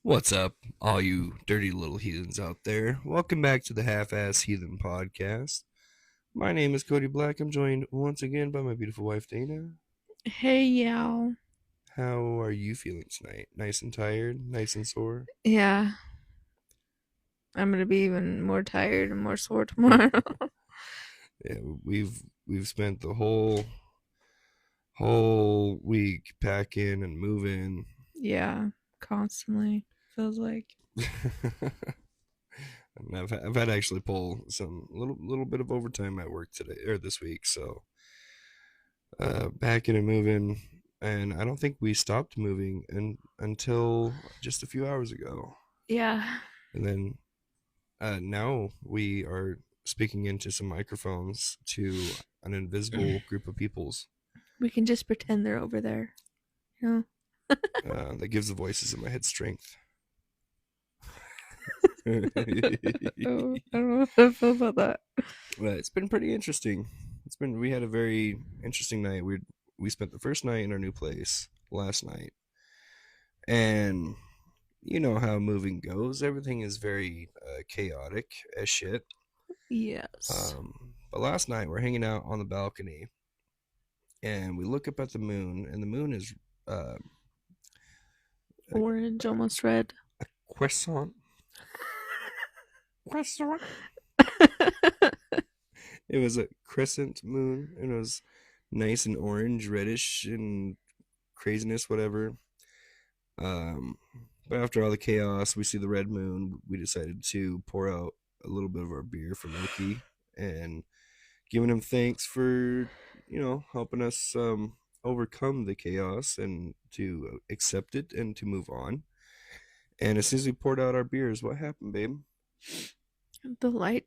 What's up, all you dirty little heathens out there? Welcome back to the Half-Ass Heathen Podcast. My name is Cody Black. I'm joined once again by my beautiful wife, Dana. Hey, yeah. How are you feeling tonight? Nice and tired? Nice and sore? Yeah, I'm gonna be even more tired and more sore tomorrow. Yeah, we've spent the whole week packing and moving. Yeah, constantly. Feels like. And I've had to actually pull some little bit of overtime at work today or this week, so packing and moving, and I don't think we stopped moving until just a few hours ago. Yeah, And then now we are speaking into some microphones to an invisible group of peoples we can just pretend they're over there. You that gives the voices in my head strength. know? I don't know how I feel about that. It's been pretty interesting. We had a very interesting night. We spent the first night in our new place last night, and you know how moving goes. Everything is very chaotic as shit. Yes. But last night we're hanging out on the balcony, and we look up at the moon, and the moon is uh, a Orange, almost red. croissant. Croissant. It was a crescent moon, and it was nice and orange, reddish, and craziness, whatever. Um, but after all the chaos, we see the red moon. We decided to pour out a little bit of our beer for Loki and giving him thanks for helping us overcome the chaos and to accept it and to move on. And as soon as we poured out our beers, what happened, babe? The light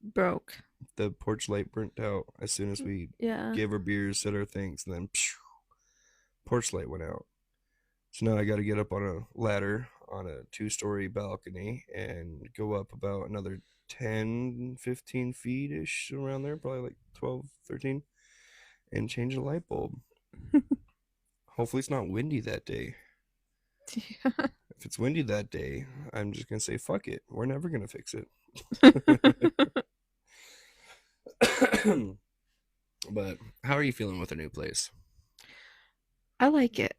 broke. The porch light burnt out as soon as we Yeah. gave our beers, said our thanks, and then porch light went out. So now I got to get up on a ladder on a two-story balcony and go up about another 10, 15 feet ish around there, probably like 12, 13, and change the light bulb. Hopefully it's not windy that day. Yeah. If it's windy that day, I'm just gonna say fuck it. We're never gonna fix it. But how are you feeling with a new place? I like it.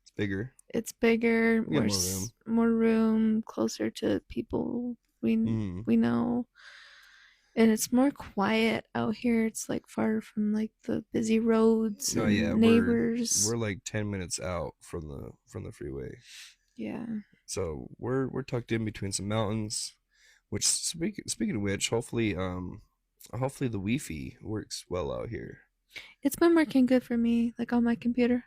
It's bigger. It's bigger, We got more room. more room, closer to people we Mm. we know. And it's more quiet out here. It's like far from like the busy roads Oh yeah, and we're neighbors. like 10 minutes out from the freeway. Yeah. So we're tucked in between some mountains. Which speaking of which, hopefully the Wi-Fi works well out here. It's been working good for me, like on my computer.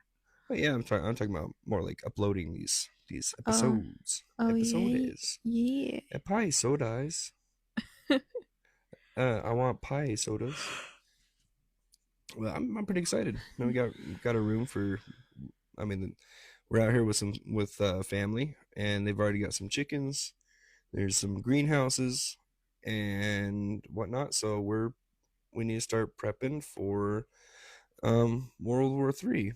But yeah, I'm talking about more like uploading these Oh, episodes. oh yeah, Episodes. yeah. Episodes. I want pie sodas. Well, I'm pretty excited. Now we got a room for. I mean, we're out here with family, and they've already got some chickens. There's some greenhouses and whatnot. So we need to start prepping for World War III.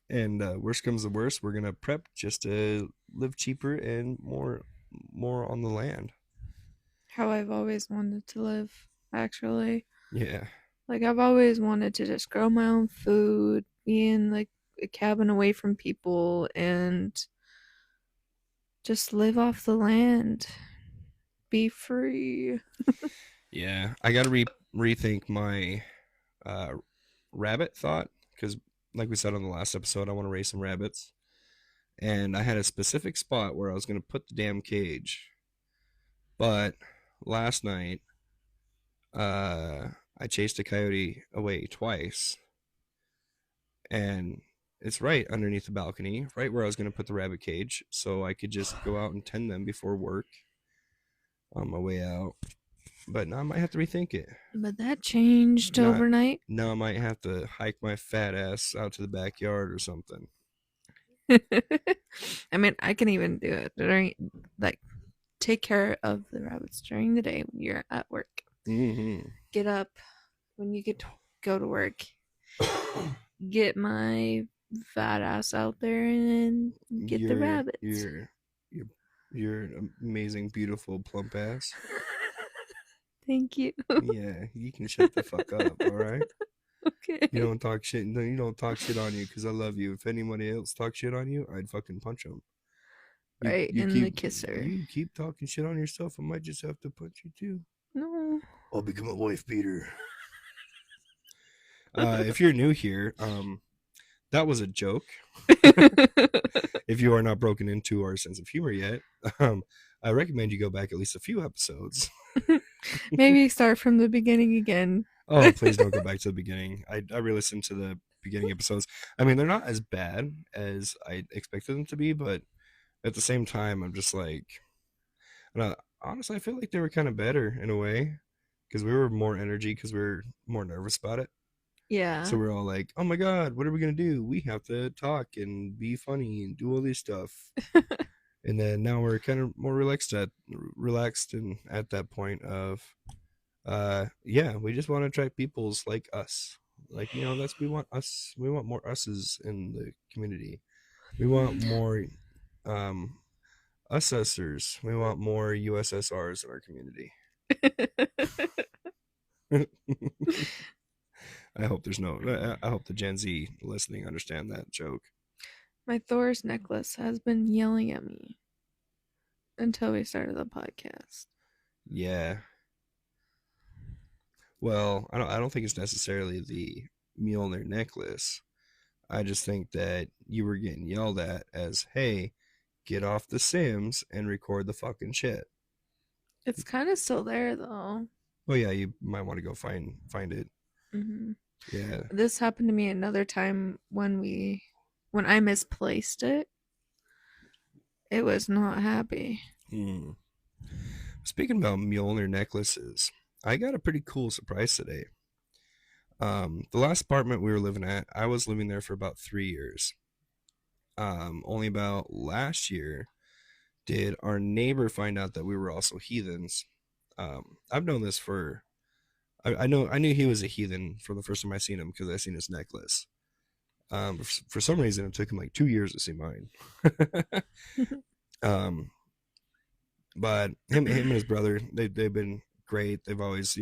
And worst comes to worst, we're gonna prep just to live cheaper and more on the land. How I've always wanted to live, actually. Yeah. Like I've always wanted to just grow my own food, be in like a cabin away from people, and just live off the land, be free. Yeah, I gotta rethink my uh, rabbit thought because, like we said on the last episode, I want to raise some rabbits, and I had a specific spot where I was gonna put the damn cage. But last night, uh, I chased a coyote away twice, and it's right underneath the balcony, right where I was gonna put the rabbit cage, so I could just go out and tend them before work on my way out. But now I might have to rethink it. But that changed Not overnight. Now I might have to hike my fat ass out to the backyard or something. I mean, I can even do it during, like, take care of the rabbits during the day when you're at work. Mm-hmm. Get up when you go to work. Get my fat ass out there and get the You're rabbits. you're you're you're an amazing, beautiful, plump ass. Thank you. Yeah, you can shut the fuck up, all right? You Okay. don't talk shit. No, you don't talk shit on you because I love you. If anybody else talks shit on you, I'd fucking punch them. You Right you in the keep kisser. you keep talking shit on yourself, I might just have to punch you too. No. I'll become a wife beater. If you're new here, that was a joke. If you are not broken into our sense of humor yet, um, I recommend you go back at least a few episodes. Maybe start from the beginning again. Oh, please don't go back to the beginning. I re-listened to the beginning episodes. I mean, they're not as bad as I expected them to be, but at the same time, I'm just like, honestly, I feel like they were kind of better in a way because we were more energy because we were more nervous about it. So Yeah. we're all like, "Oh my god, what are we gonna do? We have to talk and be funny and do all this stuff." And then now we're kind of more relaxed and at that point of yeah, we just want to attract peoples like us. Like, that's we want us. We want more us's in the community. We want more um ussers. We want more USSRs in our community. I hope there's no. I hope the Gen Z listening understand that joke. My Thor's necklace has been yelling at me until we started the podcast. Yeah. Well, I don't think it's necessarily the Mjolnir necklace. I just think that you were getting yelled at as, "Hey, get off the Sims and record the fucking shit." It's kind of still there though. Well, yeah, you might want to go find it. Hmm. Yeah. This happened to me another time when I misplaced it. It was not happy. Hmm. Speaking about Mjolnir necklaces, I got a pretty cool surprise today. The last apartment we were living at, I was living there for about 3 years. Only about last year did our neighbor find out that we were also heathens. I've known this for I knew he was a heathen from the first time I seen him because I seen his necklace. For some reason, it took him like 2 years to see mine. um, but him and his brother, they've been great. They've always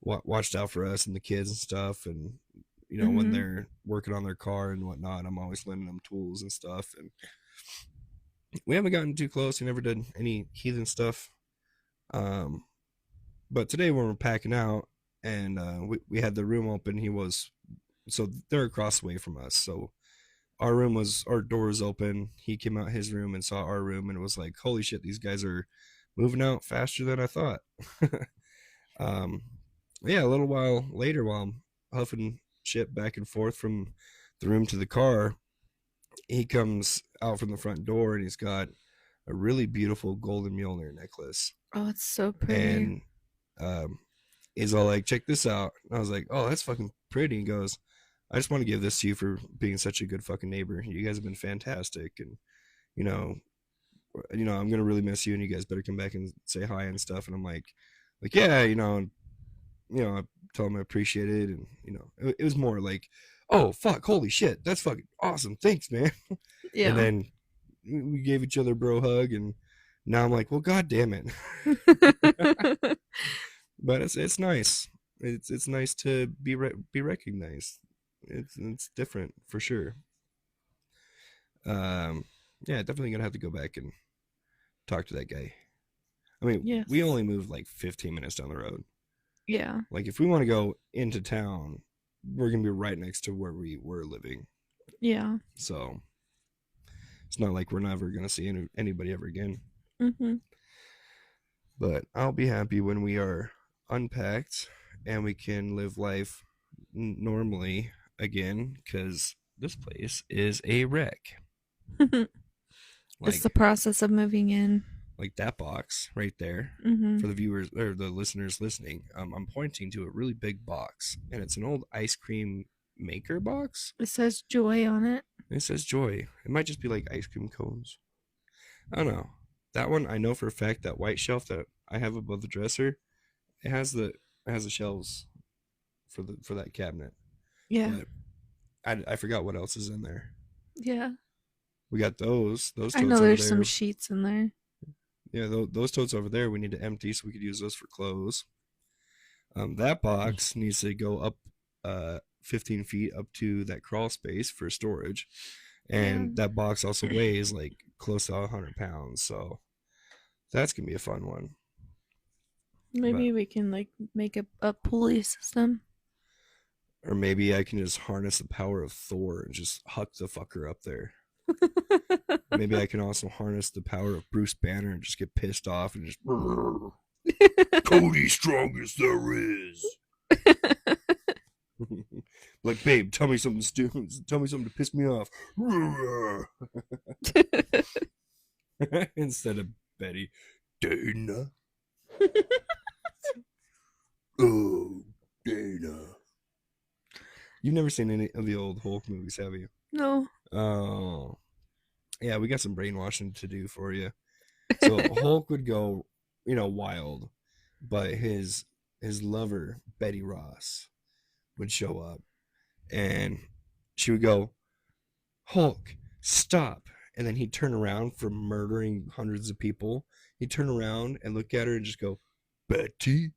watched out for us and the kids and stuff. And when Hmm. they're working on their car and whatnot, I'm always lending them tools and stuff. And we haven't gotten too close. We never did any heathen stuff. Um, but today when we're packing out and we had the room open, so they're across the way from us. So our door was open. He came out his room and saw our room and it was like, holy shit, these guys are moving out faster than I thought. um, yeah, a little while later, while I'm huffing shit back and forth from the room to the car, he comes out from the front door and he's got a really beautiful golden Mjolnir necklace. Oh, it's so pretty. And um, he's all like, check this out. And I was like, oh, that's fucking pretty. He goes, I just want to give this to you for being such a good fucking neighbor. You guys have been fantastic. And, you know, I'm going to really miss you and you guys better come back and say hi and stuff. And I'm like, yeah, I tell him I appreciate it. And, it was more like, oh, fuck, holy shit. That's fucking awesome. Thanks, man. And Yeah. then we gave each other a bro hug. And now I'm like, well, God damn it. But it's nice. It's nice to be recognized. It's different for sure. Um, yeah, definitely gonna have to go back and talk to that guy. I mean, we Yes. only moved like 15 minutes down the road. Yeah. Like, if we want to go into town, we're gonna be right next to where we were living. Yeah. So it's not like we're never gonna see anybody ever again. Mhm. But I'll be happy when we are unpacked and we can live life normally again because this place is a wreck. It's Like the process of moving in. like that box right there Mhm. for the viewers or the listeners listening. I'm pointing to a really big box and it's an old ice cream maker box. It says joy on it. And it says joy. It might just be like ice cream cones. I don't know. That one I know for a fact that white shelf that I have above the dresser, it has the shelves for that cabinet. Yeah. But I forgot what else is in there. Yeah. We got those I totes know over there's some there. sheets in there. Yeah, those totes over there we need to empty so we could use those for clothes. That box needs to go up 15 feet up to that crawl space for storage. Yeah. And that box also weighs like close to 100 pounds. So that's going to be a fun one. But, Maybe we can like make a pulley system. or maybe I can just harness the power of Thor and just huck the fucker up there. Maybe I can also harness the power of Bruce Banner and just get pissed off and just Cody strongest there is. Like, babe, tell me something stupid. Tell me something to piss me off. Instead of Betty, Dana. Oh, Dana. You've never seen any of the old Hulk movies, have you? No. Oh, yeah. We got some brainwashing to do for you. So Hulk would go, wild, but his lover Betty Ross would show up, and she would go, Hulk, stop. And then he'd turn around from murdering hundreds of people. He'd turn around and look at her and just go, Betty,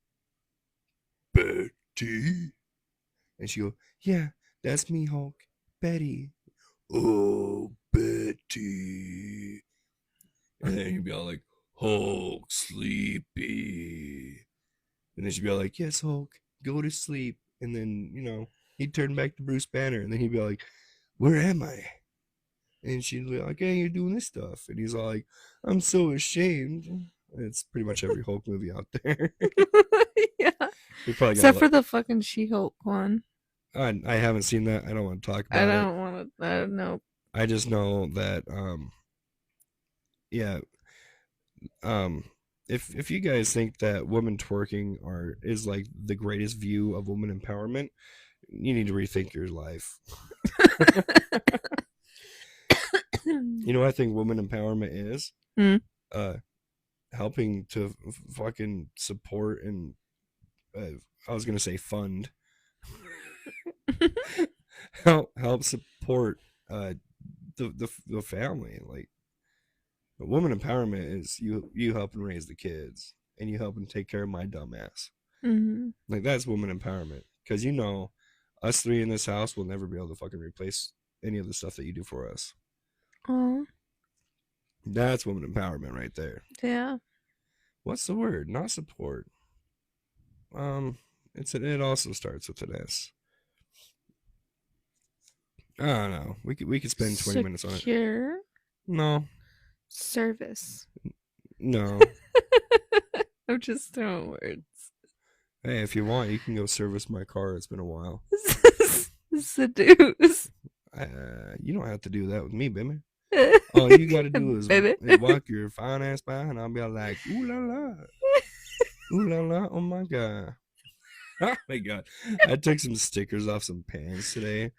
Betty. And she'd go, yeah, that's me, Hulk. Betty. Oh, Betty. And then he'd be all like, Hulk, sleepy. And then she'd be all like, yes, Hulk, go to sleep. And then, he'd turn back to Bruce Banner. And then he'd be like, where am I? And she'd be like, hey, you're doing this stuff. And he's all like, I'm so ashamed. And it's pretty much every Hulk movie out there. Yeah. We probably got Except for the fucking She-Hulk one. I haven't seen that. I don't want to talk I about it. don't want to. I don't know. I just know that, yeah, if you guys think that women twerking is like the greatest view of woman empowerment, you need to rethink your life. You know what I think woman empowerment is? Hmm. Helping to fucking support and I was gonna say fund help support the family. Like, woman empowerment is you helping raise the kids and you helping take care of my dumb ass. Mm-hmm. Like, that's woman empowerment, because us three in this house will never be able to fucking replace any of the stuff that you do for us. Oh. That's woman empowerment right there. Yeah. What's the word? Not support. It also starts with an S. I don't know. We could spend 20 minutes on it. Secure No. service. No. I'm just throwing words. Hey, if you want, you can go service my car. It's been a while. Seduce. You don't have to do that with me, baby. All you gotta do is walk your fine ass by, and I'll be like, ooh la la, ooh la la, oh my god, oh my god. I took some stickers off some pants today,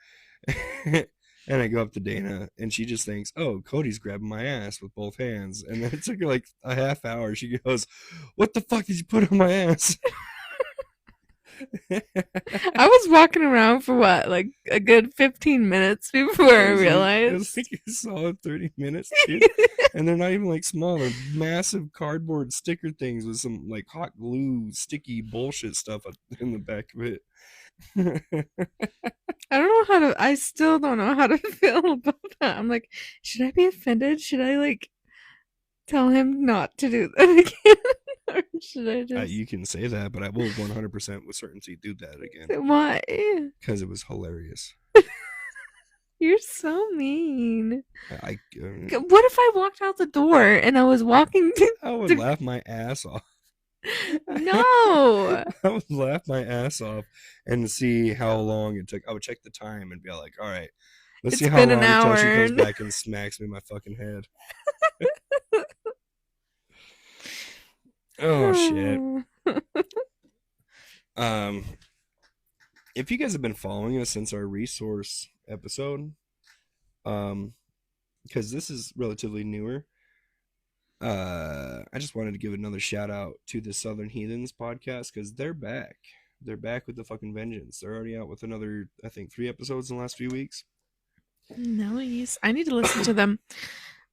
and I go up to Dana, and she just thinks, oh, Cody's grabbing my ass with both hands, and then it took her like a half hour. She goes, what the fuck did you put on my ass? I was walking around for what, like a good 15 minutes before I realized. It was like a solid 30 minutes, dude. And they're not even like small. They're massive cardboard sticker things with some like hot glue, sticky bullshit stuff in the back of it. I still don't know how to feel about that. I'm like, should I be offended? Should I like tell him not to do that again? Or should I just. You can say that, but I will 100% with certainty do that again. Why? Because it was hilarious. You're so mean. What if I walked out the door and I was walking I would laugh my ass off. No. I would laugh my ass off and see how long it took. I would check the time and be like, all right, let's see how long until she comes back and smacks me in my fucking head. Oh shit. If you guys have been following us since our resource episode, because this is relatively newer, I just wanted to give another shout out to the Southern Heathens podcast, because they're back. They're back with the fucking vengeance. They're already out with another, I think, 3 episodes in the last few weeks. Nice. I need to listen to them.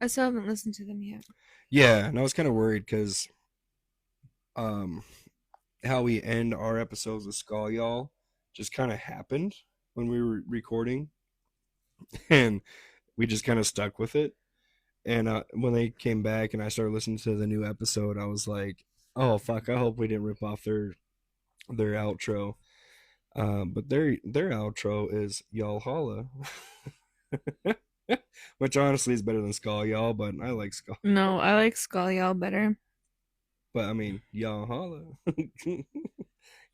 I still haven't listened to them yet. Yeah, and I was kind of worried because um, how we end our episodes with Skull Y'all just kind of happened when we were recording, and we just kind of stuck with it. And when they came back and I started listening to the new episode, I was like, "Oh fuck! I hope we didn't rip off their outro." But their outro is "Y'all holla," which honestly is better than Skull Y'all, but I like Skull. No, I like Skull Y'all better. But I mean, y'all holla,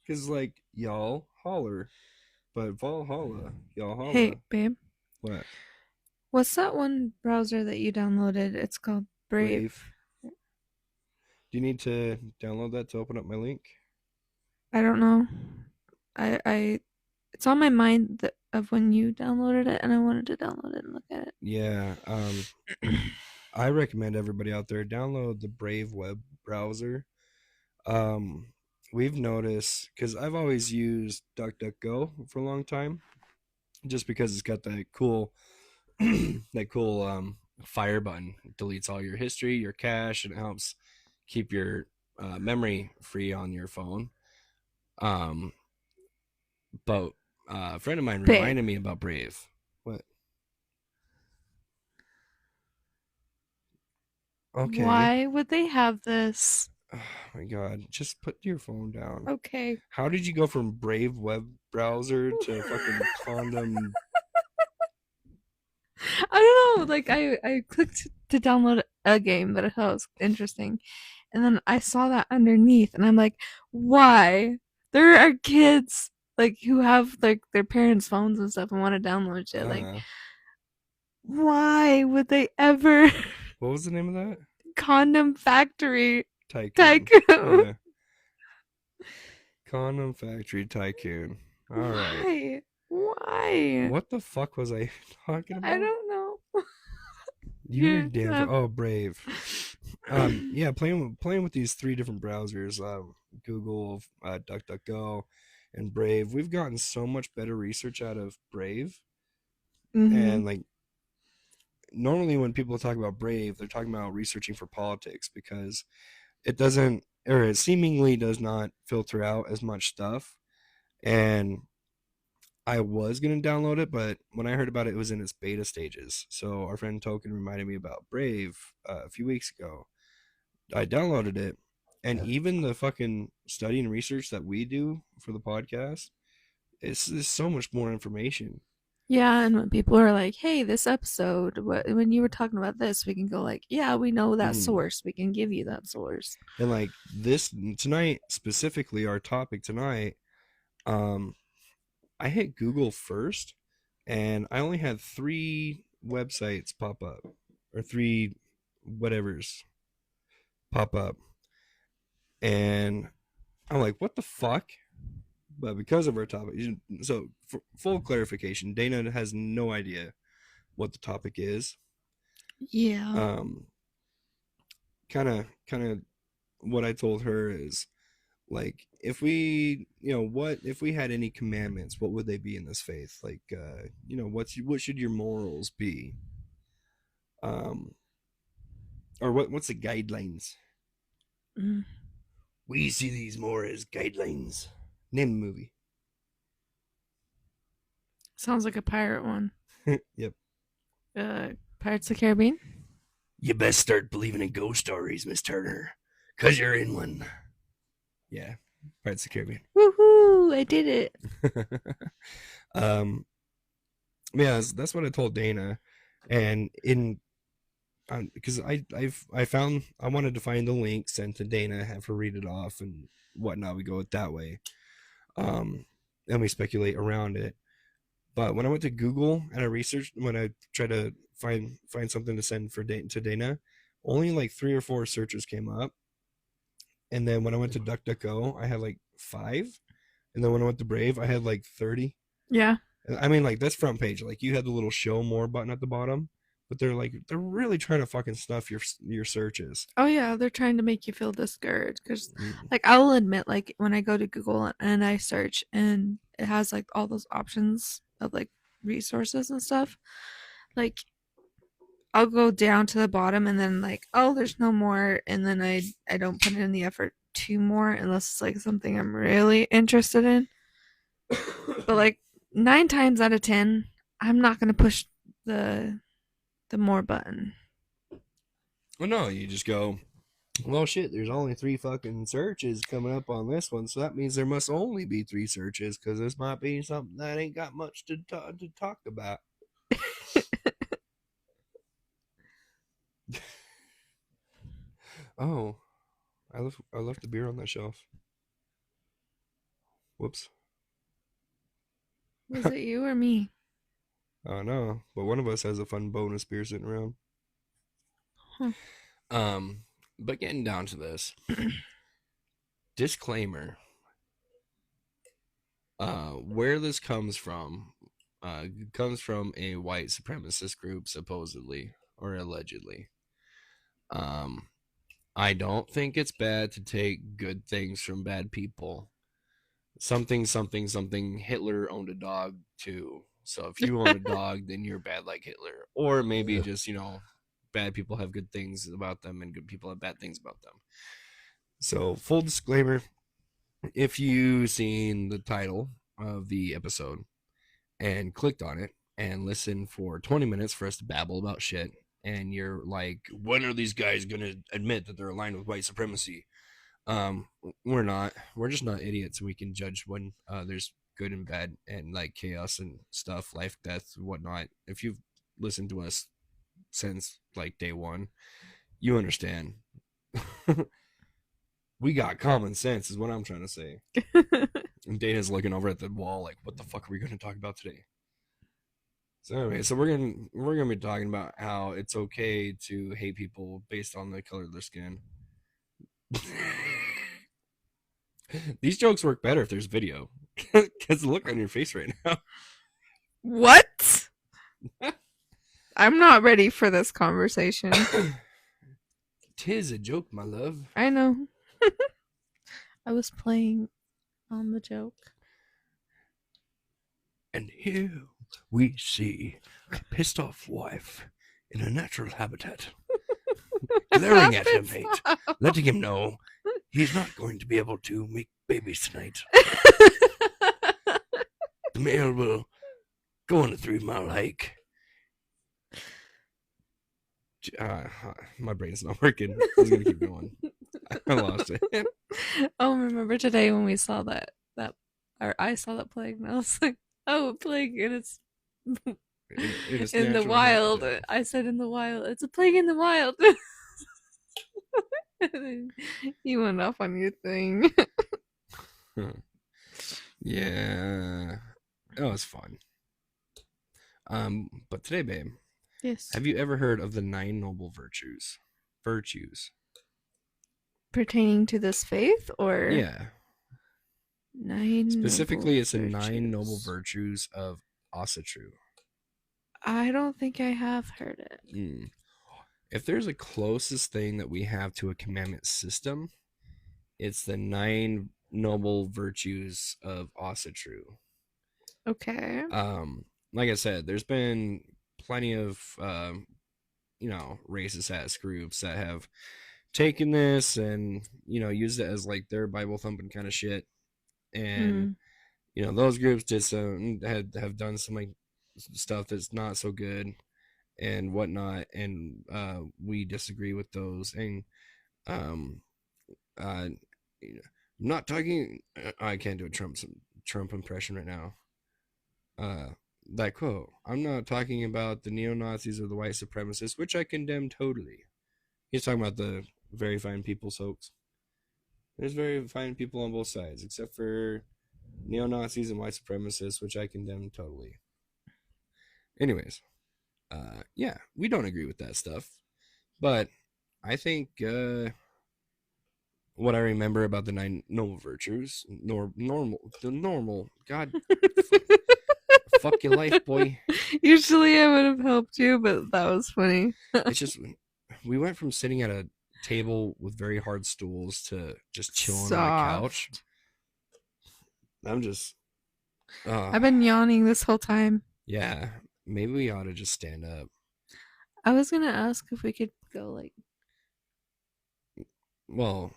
because like y'all holler, but Valhalla, y'all Hey, holla. babe. What? What's that one browser that you downloaded? It's called Brave. Brave. Do you need to download that to open up my link? I don't know. I it's on my mind of when you downloaded it, and I wanted to download it and look at Yeah. it. I recommend everybody out there download the Brave web browser. Um, we've noticed because I've always used DuckDuckGo for a long time, just because it's got that cool, that cool fire button. It deletes all your history, your cache, and it helps keep your memory free on your phone. Um, but a friend of mine Babe, reminded me about Brave. What? Okay. why would they have this? Oh my god, just put your phone down. Okay. How did you go from Brave web browser to fucking condom? I don't know. Like I clicked to download a game that I thought was interesting, and then I saw that underneath, and I'm like, why? There are kids like who have like their parents' phones and stuff and want to download shit. Like, Uh, why would they ever? what was the name of that? Condom Factory Tycoon. Tycoon. Yeah, Condom Factory Tycoon. All right. Why? Why? What the fuck was I talking I about? don't know. You're You're damn. Oh, Brave. Yeah, playing with these three different browsers, Google, DuckDuckGo, and Brave. We've gotten so much better research out of Brave, Mhm. and like normally when people talk about Brave, they're talking about researching for politics because it doesn't, or it seemingly does not filter out as much stuff. And I was gonna download it, but when I heard about it, it was in its beta stages. So our friend Token reminded me about Brave a few weeks ago. I downloaded it, and even the fucking study and research that we do for the podcast, it's so much more information. Yeah, and when people are like, "Hey, this episode, when you were talking about this," we can go like, "Yeah, we know that Mm. source. We can give you that source." And like this tonight, specifically, our topic tonight, um, I hit Google first, and I only had three websites pop up, or three whatevers pop up, and I'm like, what the fuck? But because of our topic, so for full clarification, Dana has no idea what the topic is. Yeah. Um, kind of what I told her is like, if we, what if we had any commandments, what would they be in this faith? Like, what should your morals be? Um, or what's the guidelines? Mm. We see these more as guidelines. Name the movie. Sounds like a pirate one. Yep. Pirates of the Caribbean. You best start believing in ghost stories, Miss Turner, cause you're in one. Yeah, Pirates of the Caribbean. Woohoo! I did it. um, yeah, that's what I told Dana, and in because I found, I wanted to find the link, sent to Dana, have her read it off and whatnot. We go it that way, um, and we speculate around it. But when I went to Google and I researched, when I tried to find something to send to Dana, only like 3 or 4 searches came up. And then when I went to DuckDuckGo, I had like 5. And then when I went to Brave, I had like 30. Yeah. I mean, like, that's front page. Like, you had the little show more button at the bottom. but they're really trying to fucking stuff your searches. Oh yeah, they're trying to make you feel discouraged because, Mm. like, I'll admit, like, when I go to Google and I search and it has like all those options of like resources and stuff, like I'll go down to the bottom and then like, oh, there's no more, and then I don't put in the effort to more unless it's like something I'm really interested in. But like 9 times out of 10, I'm not gonna push the the more button. Well, no, you just go, well, shit, there's only 3 fucking searches coming up on this one, so that means there must only be 3 searches because this might be something that ain't got much to talk about. Oh, I left the beer on that shelf. Whoops. Was it you or me? Oh no, but one of us has a fun bonus beer sitting around. Huh. Um, but getting down to this disclaimer, where this comes from a white supremacist group, supposedly or allegedly. Um, I don't think it's bad to take good things from bad people. Something, something, something. Hitler owned a dog too. So if you own a dog, then you're bad like Hitler. Or maybe just, bad people have good things about them and good people have bad things about them. So, full disclaimer, if you seen the title of the episode and clicked on it and listened for 20 minutes for us to babble about shit, and you're like, when are these guys going to admit that they're aligned with white supremacy? Um, we're not. We're just not idiots. We can judge when there's good and bad and like chaos and stuff, life, death, whatnot. If you've listened to us since like day one, you understand. We got common sense, is what I'm trying to say. And Dana's looking over at the wall, like, "What the fuck are we going to talk about today?" So anyway, so we're gonna be talking about how it's okay to hate people based on the color of their skin. These jokes work better if there's video, because the look on your face right now. What? I'm not ready for this conversation. Tis a joke, my love. I know. I was playing on the joke. And here we see a pissed off wife in a natural habitat, glaring at her mate, letting him know he's not going to be able to make babies tonight. The male will go on a 3 mile hike. My brain's not working. I was gonna keep going. I lost it. Oh, remember today when we saw that or I saw that plague and I was like, oh, a plague and it's In its in the natural wild. habitat. I said in the wild. It's a plague in the wild. You went off on your thing. Yeah, it was fun. But today, babe, Yes. have you ever heard of the 9 noble virtues? Virtues. Pertaining to this faith or Yeah. nine noble Specifically, it's the 9 noble virtues? virtues of Asatru. I don't think I have heard it. Mm. If there's a closest thing that we have to a commandment system, it's the 9 noble virtues of Asatru. Okay. Like I said, there's been plenty of racist ass groups that have taken this and used it as like their Bible thumping kind of shit, and Hmm. those groups did have done some like stuff that's not so good and whatnot, and we disagree with those. And um, uh, I'm not talking. I can't do a Trump impression right now. Uh, that quote. I'm not talking about the neo Nazis or the white supremacists, which I condemn totally. He's talking about the very fine people, folks. There's very fine people on both sides, except for neo Nazis and white supremacists, which I condemn totally. Anyways, yeah, we don't agree with that stuff, but I think what I remember about the 9 noble virtues, the normal, God, fuck your life, boy. Usually I would have helped you, but that was funny. It's just we went from sitting at a table with very hard stools to just chilling on a couch. Soft. I'm just, uh, I've been yawning this whole time. yeah. Maybe we ought to just stand up. I was gonna ask if we could go like Well,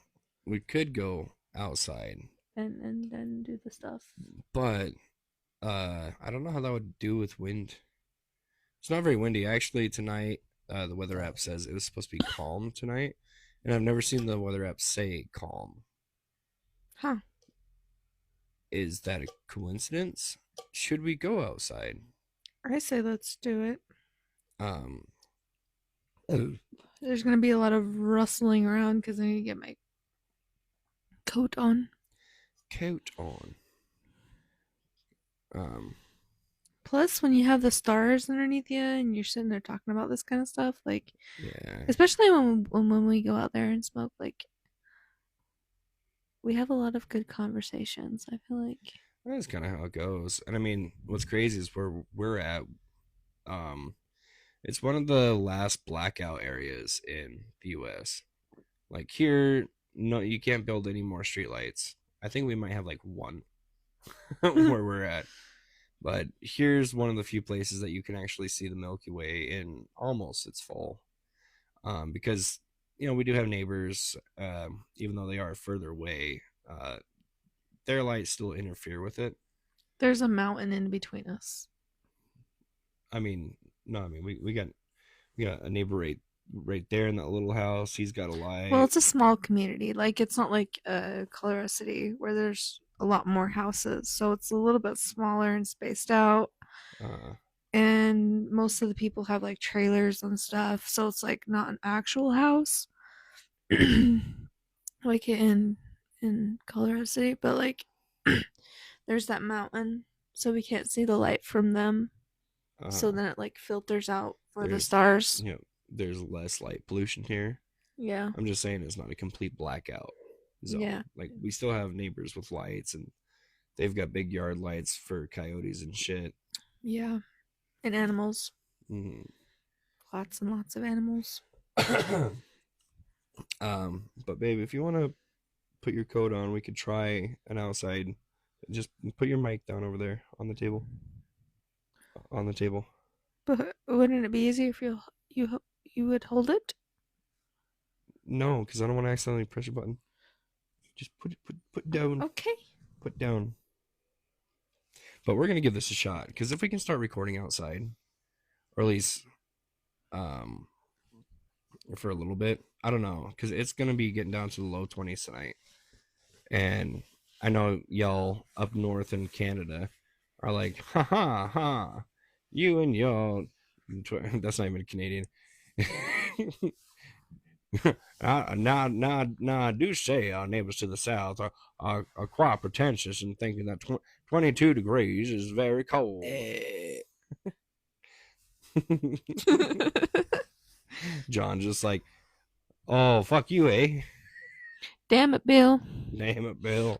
we could go outside, and then do the stuff. but I don't know how that would do with wind. It's not very windy actually tonight. The weather app says it was supposed to be calm tonight, and I've never seen the weather app say calm. Huh. Is that a coincidence? Should we go outside? I say let's do it. Um, There's gonna be a lot of rustling around because I need to get my coat on. coat on. Um, Plus, when you have the stars underneath you and you're sitting there talking about this kind of stuff, like yeah, especially when we go out there and smoke, like we have a lot of good conversations. I feel like that's kind of how it goes. And I mean, what's crazy is where we're at. Um, it's one of the last blackout areas in the U.S. Like here, no, you can't build any more streetlights. I think we might have like one where we're at. But here's one of the few places that you can actually see the Milky Way in almost its full. Because we do have neighbors, even though they are further away. Their lights still interfere with it. there's a mountain in between us. I mean, no, I mean we got a neighbor right there in that little house. He's got a Well, light. it's a small community. Like it's not like Colorado City where there's a lot more houses, so it's a little bit smaller and spaced out. Uh, And most of the people have like trailers and stuff, so it's like not an actual house, like in Colorado City. But like, there's that mountain, so we can't see the light from them. So uh, then it like filters out for the there's stars. there's less light pollution here. Yeah, I'm just saying it's not a complete blackout zone. yeah, Like we still have neighbors with lights, and they've got big yard lights for coyotes and shit. yeah. And animals, Mhm. lots and lots of animals. But babe, if you want to put your coat on, we could try an outside. Just put your mic down over there on the table. On the table. But wouldn't it be easier if you would hold it? No, because I don't want to accidentally press your button. Just put down. Okay. Put down. But we're gonna give this a shot because if we can start recording outside, or at least um for a little bit, I don't know, because it's gonna be getting down to the low 20s tonight, and I know y'all up north in Canada are like, ha ha ha, you and your that's not even Canadian. Now, I do say our neighbors to the south are quite pretentious in thinking that 22 degrees is very cold. John just like, oh, fuck you, eh? Damn it, Bill. Damn it, Bill.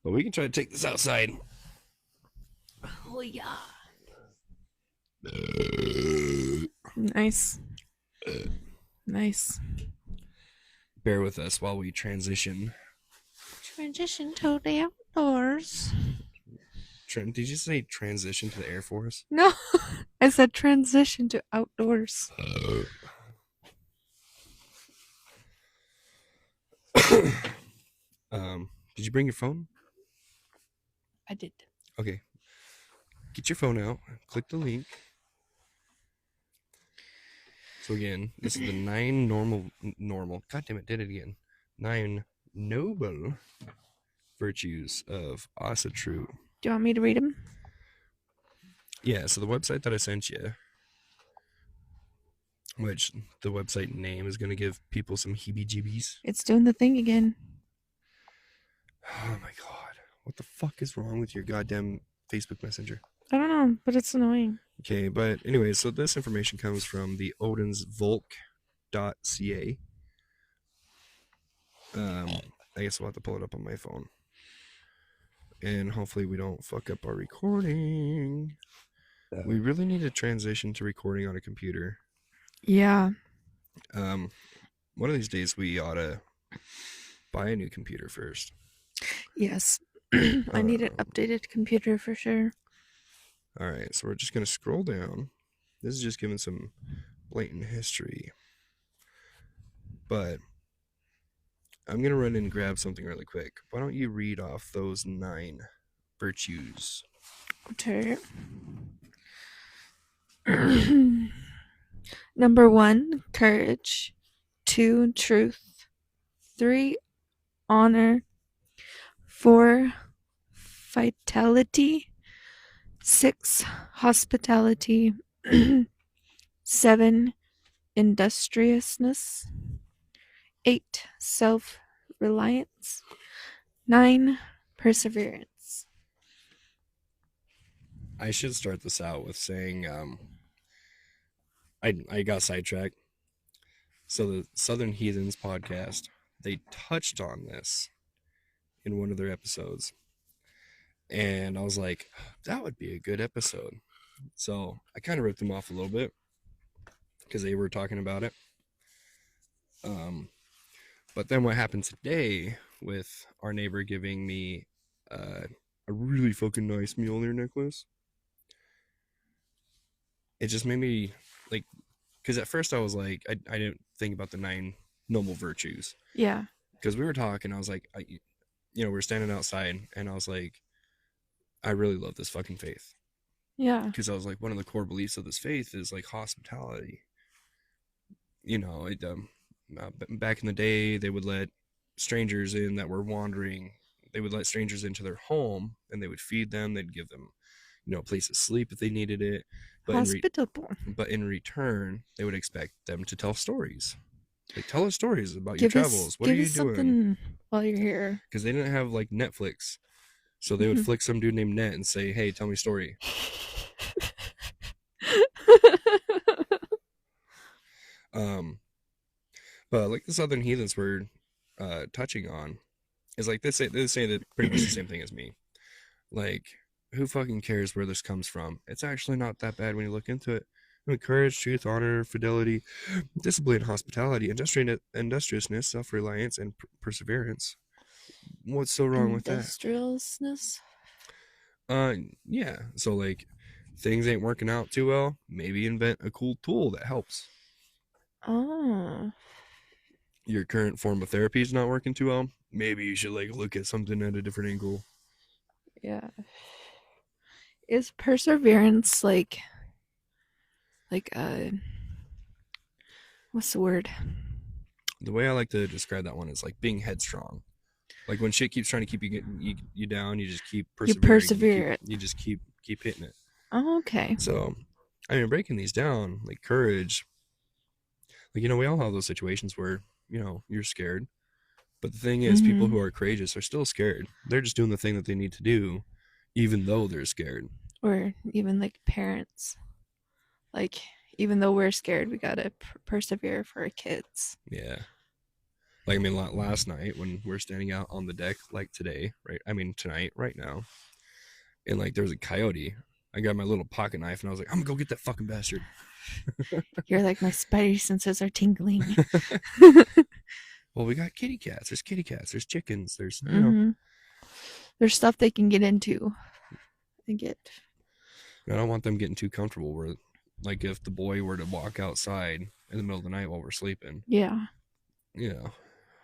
But we can try to take this outside. Oh yeah. Nice. Nice. Bear with us while we transition. Transition to the outdoors. Did you say transition to the Air Force? No, I said transition to outdoors. Did you bring your phone? I did. Okay. Get your phone out. Click the link. So again, this is the 9 normal. God damn it, did it again. 9 noble virtues of Asa True. Do you want me to read them? Yeah, so the website that I sent you, which the website name is going to give people some heebie-jeebies. It's doing the thing again. Oh my god. What the fuck is wrong with your goddamn Facebook Messenger? I don't know, but it's annoying. Okay, but anyway, so this information comes from the odensvolk.ca. I guess I'll have to pull it up on my phone. and hopefully we don't fuck up our recording. We really need to transition to recording on a computer. Yeah. Um, one of these days we ought to buy a new computer first. Yes. I need an Um, updated computer for sure. all right, so we're just gonna scroll down. This is just giving some blatant history, but I'm gonna run and grab something really quick. Why don't you read off those 9 virtues? Okay. Number 1, courage. 2, truth. 3, honor. 4, vitality. 6, hospitality. 7, industriousness. 8, self reliance. 9, perseverance. I should start this out with saying I got sidetracked. So the Southern Heathens podcast, they touched on this in one of their episodes. And I was like, that would be a good episode. So I kind of ripped them off a little bit because they were talking about it. But then what happened today with our neighbor giving me a really fucking nice Mjolnir necklace, it just made me like, because at first I was like, I didn't think about the 9 noble virtues. Yeah. Because we were talking, I was like, we were standing outside, and I was like, I really love this fucking faith. Yeah. Because I was like, one of the core beliefs of this faith is like hospitality. Back in the day, they would let strangers in that were wandering. They would let strangers into their home, and they would feed them. They'd give them, a place to sleep if they needed it. Hospitable. But in return, they would expect them to tell stories. Like, tell us stories about your Give travels. What are give you us doing? something while you're here. Because they didn't have like Netflix, so they would flick some dude named Net and say, "Hey, tell me a story." But like the Southern Heathens were touching on is like they say that pretty much the same thing as me. Like, who fucking cares where this comes from? It's actually not that bad when you look into it. I mean, courage, truth, honor, fidelity, discipline, hospitality, industriousness, self-reliance, and perseverance. What's so wrong with that? Industrialness. Uh, yeah. So like, things ain't working out too well. Maybe invent a cool tool that helps. Oh. Your current form of therapy is not working too well. Maybe you should like look at something at a different angle. Yeah. Is perseverance like what's the word? The way I like to describe that one is like being headstrong. Like when shit keeps trying to keep you down, you just keep You persevering. persevere. You just keep hitting it. Oh, okay. So, I mean, breaking these down, like courage. Like, we all have those situations where you're scared. But the thing is, people who are courageous are still scared. They're just doing the thing that they need to do, even though they're scared. Or even like parents. Like, even though we're scared, we gotta persevere for our kids. Yeah. Like, I mean, last night when we're standing out on the deck, like today, right? I mean, tonight, right now, and like there was a coyote. I got my little pocket knife and I was like, I'm gonna go get that fucking bastard. You're like, my spidey senses are tingling. Well, we got kitty cats. There's kitty cats. There's chickens. There's, There's stuff they can get into and get. I don't want them getting too comfortable where, like, if the boy were to walk outside in the middle of the night while we're sleeping, Yeah.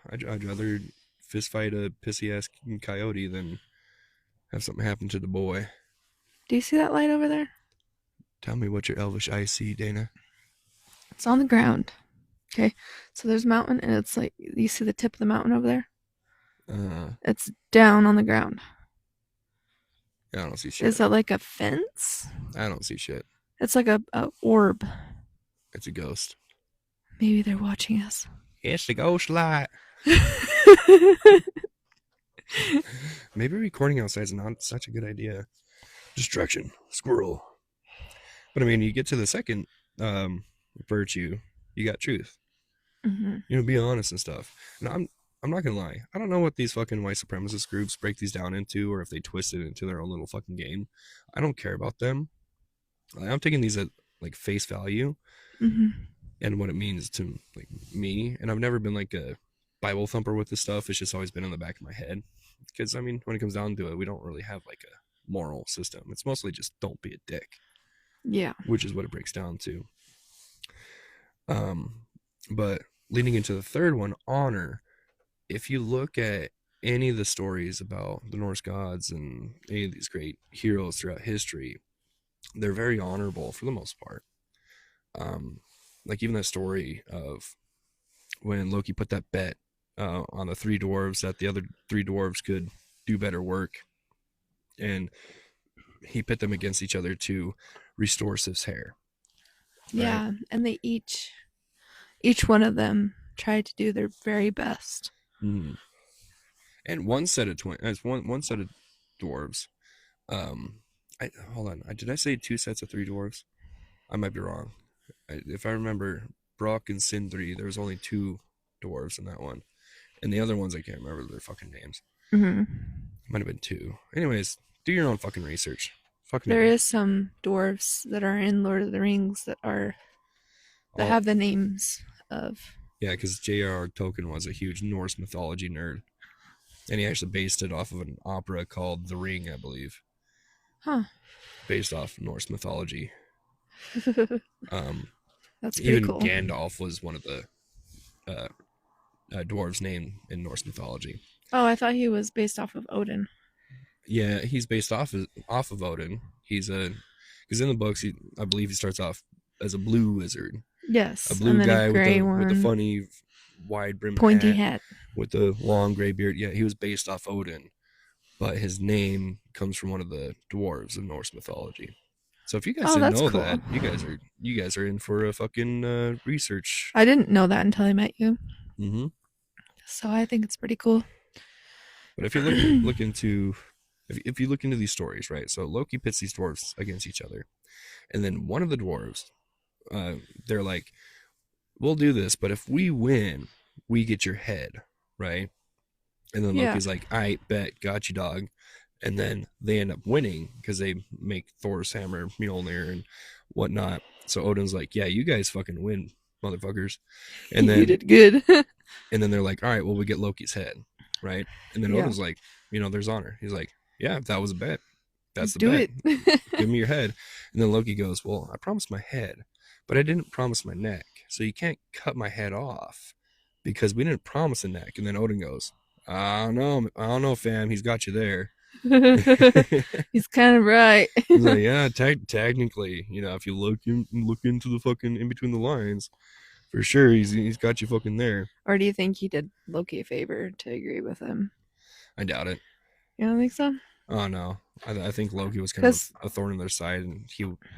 I'd rather fist fight a pissy ass coyote than have something happen to the boy. Do you see that light over there? Tell me what your elvish eyes see, Dana. It's on the ground. Okay. So there's a mountain, and it's like, you see the tip of the mountain over there? It's down on the ground. I don't see shit. Is that like a fence? I don't see shit. It's like a orb. It's a ghost. Maybe they're watching us. It's the ghost light. Maybe recording outside is not such a good idea. Distraction. Squirrel. But I mean, you get to the second virtue, you got truth. Be honest and stuff. And I'm not gonna lie. I don't know what these fucking white supremacist groups break these down into, or if they twist it into their own little fucking game. I don't care about them. Like, I'm taking these at like face value Hmm. and what it means to like me. And I've never been like a Bible thumper with this stuff. It's just always been in the back of my head. Because I mean, when it comes down to it, we don't really have like a moral system. It's mostly just don't be a dick, Yeah. which is what it breaks down to. Um, but leading into the third one, honor. If you look at any of the stories about the Norse gods and any of these great heroes throughout history, they're very honorable for the most part. Um, like even that story of when Loki put that bet on the three dwarves that the other three dwarves could do better work, and he pit them against each other to restore Sif's hair, right? Yeah. And they each one of them tried to do their very best. Mm. And one set of one set of dwarves. Hold on. Did I say two sets of three dwarves? I might be wrong. If I remember, Brock and Sindri, there was only two dwarves in that one, and the other ones I can't remember their fucking names. Hmm. Might have been two. Anyways, do your own fucking research. Fucking There A. is some dwarves that are in Lord of the Rings that All have the names of. yeah, because J.R.R. Tolkien was a huge Norse mythology nerd, and he actually based it off of an opera called The Ring, I believe, Huh. based off Norse mythology. Um, That's pretty Even cool. Gandalf was one of the uh, dwarves named in Norse mythology. Oh, I thought he was based off of Odin. Yeah, he's based off of Odin. He's a because in the books, I believe he starts off as a blue wizard, a Yes, and blue then a guy with gray a one, funny wide brim pointy hat hat. with a long gray beard. Yeah, he was based off Odin, but his name comes from one of the dwarves of Norse mythology. So if you guys Oh, didn't that's know cool. that, you guys are in for a fucking research. I didn't know that until I met you, Mm-hmm. so I think it's pretty cool. But if you look into if you look into these stories, right? So Loki pits these dwarves against each other, and then one of the dwarves, they're like, "We'll do this, but if we win, we get your head, right?" And then Yeah. Loki's like, "I bet, got you, dog." And then they end up winning because they make Thor's hammer Mjolnir and whatnot. So Odin's like, "Yeah, you guys fucking win, motherfuckers." And You then did good. they're like, "All right, well, we get Loki's head, right?" And then Yeah. Odin's like, "There's honor." He's like, "Yeah, if that was a bet, that's the Do bet. it. Give me your head." And then Loki goes, "Well, I promised my head, but I didn't promise my neck. So you can't cut my head off because we didn't promise a neck." And then Odin goes, I don't know, fam. He's got you there." He's kind of right. He's like, "Yeah, technically, if you look into the fucking in between the lines, for sure, he's got you fucking there." Or do you think he did Loki a favor to agree with him? I doubt it. You don't think so? Oh no, I think Loki was kind of Because, a thorn in their side, and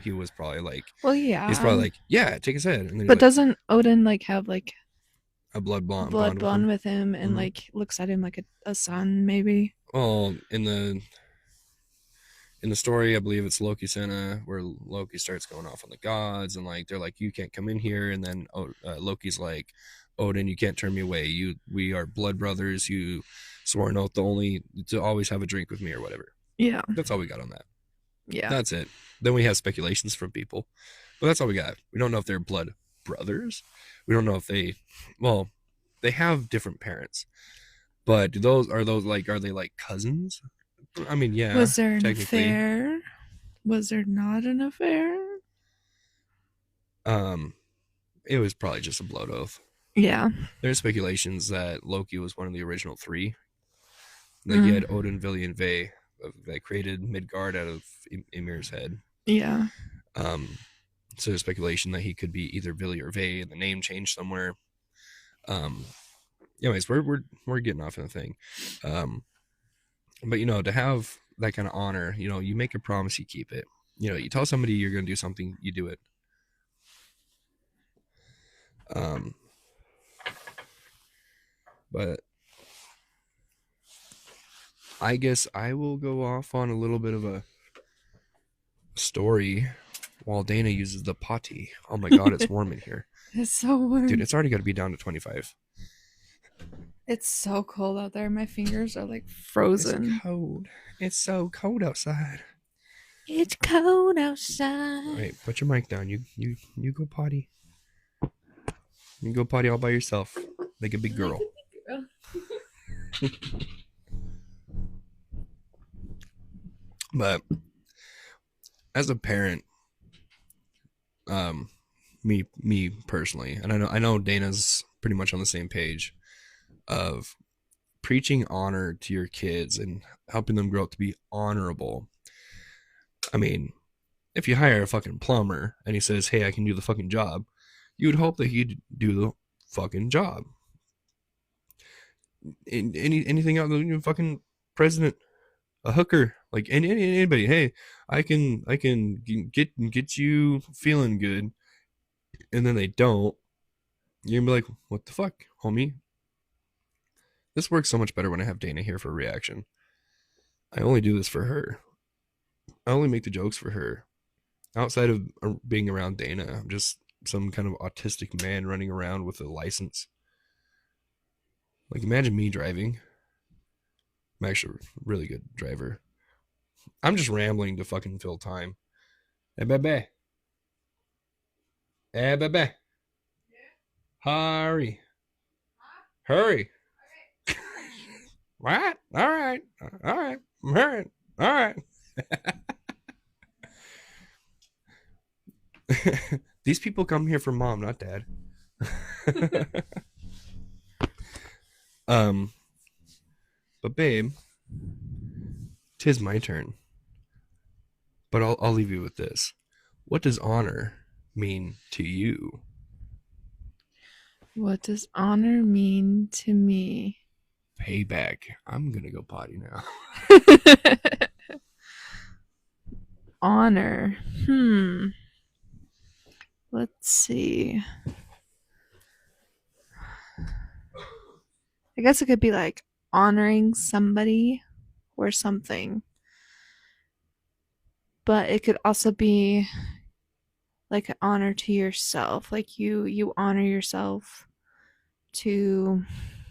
he was probably like, well, he's yeah. probably like, "Yeah, take his head," and then he's But like, doesn't Odin like have like a blood blood bond with bond him. with him and Mm-hmm. like looks at him like a son, maybe? Well, in the story, I believe it's Loki Senna, where Loki starts going off on the gods, and like they're like, "You can't come in here," and then Loki's like, "Odin, you can't turn me away. We are blood brothers. You swore an oath to always have a drink with me or whatever." Yeah. That's all we got on that. Yeah. That's it. Then we have speculations from people, but that's all we got. We don't know if they're blood brothers. We don't know if well, they have different parents, but are they like cousins? I mean, yeah, Was there an technically. affair? Was there not an affair? Um, it was probably just a blood oath. Yeah. There's speculations that Loki was one of the original three. Like you Mm. had Odin, Vili, and Ve that created Midgard out of Ymir's head. Yeah. Um, so there's speculation that he could be either Vili or Ve, and the name changed somewhere. Um, anyways, we're getting off of the thing. But to have that kind of honor, you make a promise, you keep it. You tell somebody you're going to do something, you do it. Um, but I guess I will go off on a little bit of a story while Dana uses the potty. Oh my god, it's warm in here. It's so warm. Dude, it's already got to be down to 25. It's so cold out there. My fingers are like It's frozen. cold. It's so cold outside. It's cold All outside. right, put your mic down. You go potty. You go potty all by yourself, like a big Like girl. a girl. But as a parent, um, me personally, and I know Dana's pretty much on the same page of preaching honor to your kids and helping them grow up to be honorable. I mean, if you hire a fucking plumber and he says, "Hey, I can do the fucking job," you would hope that he'd do the fucking job. Anything out there, fucking president, a hooker, like anybody. Hey, I can get you feeling good, and then they don't. You're gonna be like, what the fuck, homie? This works so much better when I have Dana here for a reaction. I only do this for her. I only make the jokes for her. Outside of being around Dana, I'm just some kind of autistic man running around with a license. Like, imagine me driving. I'm actually a really good driver. I'm just rambling to fucking fill time. Hey, baby. Hey, baby. Hurry. Hurry. What? All right. All right. I'm hurrying. All right. These people come here for mom, not dad. um, but babe, tis my turn. But I'll leave you with this. What does honor mean to you? What does honor mean to me? Payback. I'm gonna go potty now. Honor. Let's see. I guess it could be like honoring somebody or something. But it could also be like an honor to yourself. Like you honor yourself to,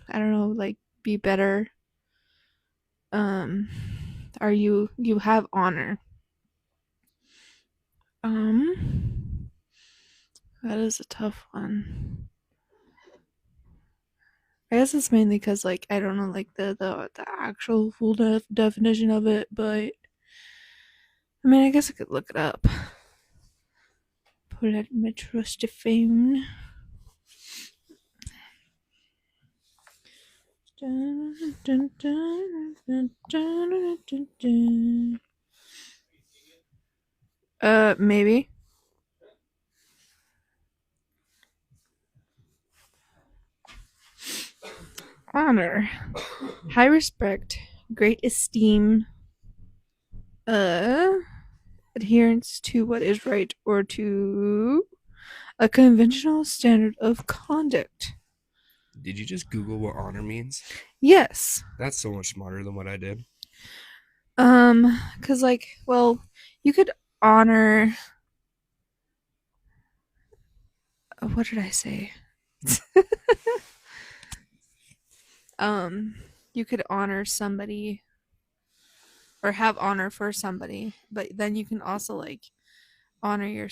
I don't know, like be better. Um are you have honor. That is a tough one. I guess it's mainly because like I don't know like the actual full definition of it, but I mean I guess I could look it up. Pull out my trusty phone. Maybe. Honor. High respect, great esteem, uh, adherence to what is right or to a conventional standard of conduct. Did you just Google what honor means? Yes. That's so much smarter than what I did. Cause like, well, you could honor. What did I say? um, you could honor somebody or have honor for somebody, but then you can also like honor your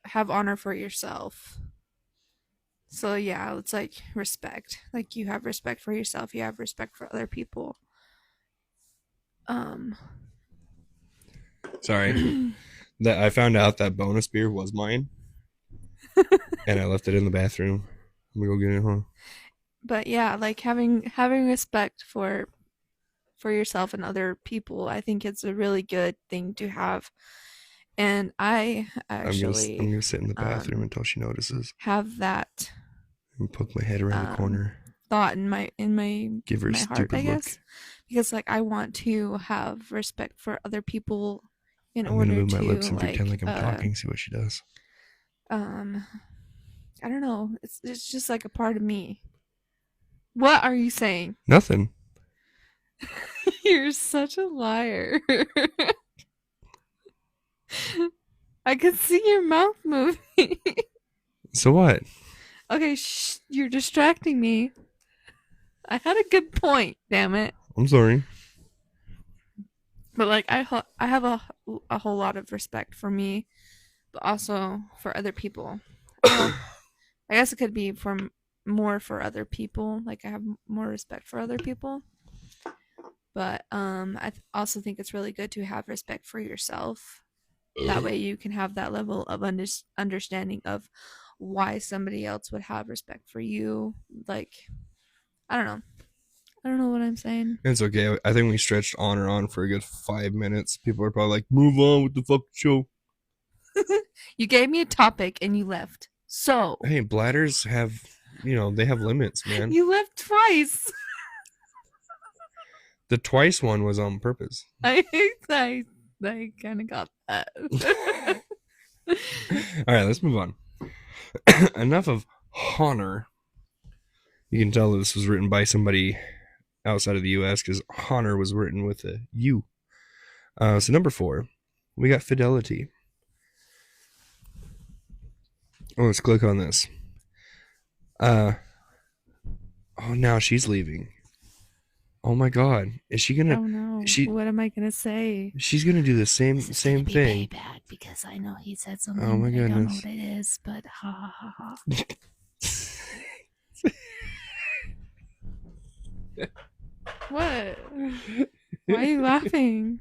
have honor for yourself. So yeah, it's like respect. Like you have respect for yourself, you have respect for other people. Um Sorry. That I found out that bonus beer was mine, and I left it in the bathroom. I'm gonna go get it, huh? but yeah, like having respect for yourself and other people, I think it's a really good thing to have. And I I'm actually gonna sit in the bathroom until she notices have that and poke my head around the corner. thought in my Give her a my heart, stupid I look. guess, because like I want to have respect for other people in I'm gonna order move my to lips and like pretend like I'm talking. See what she does. um I don't know. It's just like a part of me. What are you saying? Nothing. You're such a liar. I can see your mouth moving. So what? Okay, you're distracting me. I had a good point, damn it. I'm sorry. But like I have a whole lot of respect for me, but also for other people. Well, I guess it could be for more for other people. Like I have more respect for other people, but also think it's really good to have respect for yourself. That way you can have that level of understanding of why somebody else would have respect for you. Like I don't know. I don't know what I'm saying. It's okay. I think we stretched on for a good 5 minutes. People are probably like, move on with the fucking show. You gave me a topic and you left. So Hey, bladders have, they have limits, man. you left twice. The twice one was on purpose. I I I kind of got that. All right, let's move on. Enough of honor. You can tell that this was written by somebody outside of the U.S. because honor was written with a U. So number 4, we got fidelity. Oh, let's click on this. Oh, now she's leaving. Oh my God, is she gonna? Oh no! She What am I gonna say? she's gonna do the same This is gonna same be thing. payback because I know he said Oh something, my but I don't know goodness. what it is. But ha ha ha ha. What? Why are you laughing?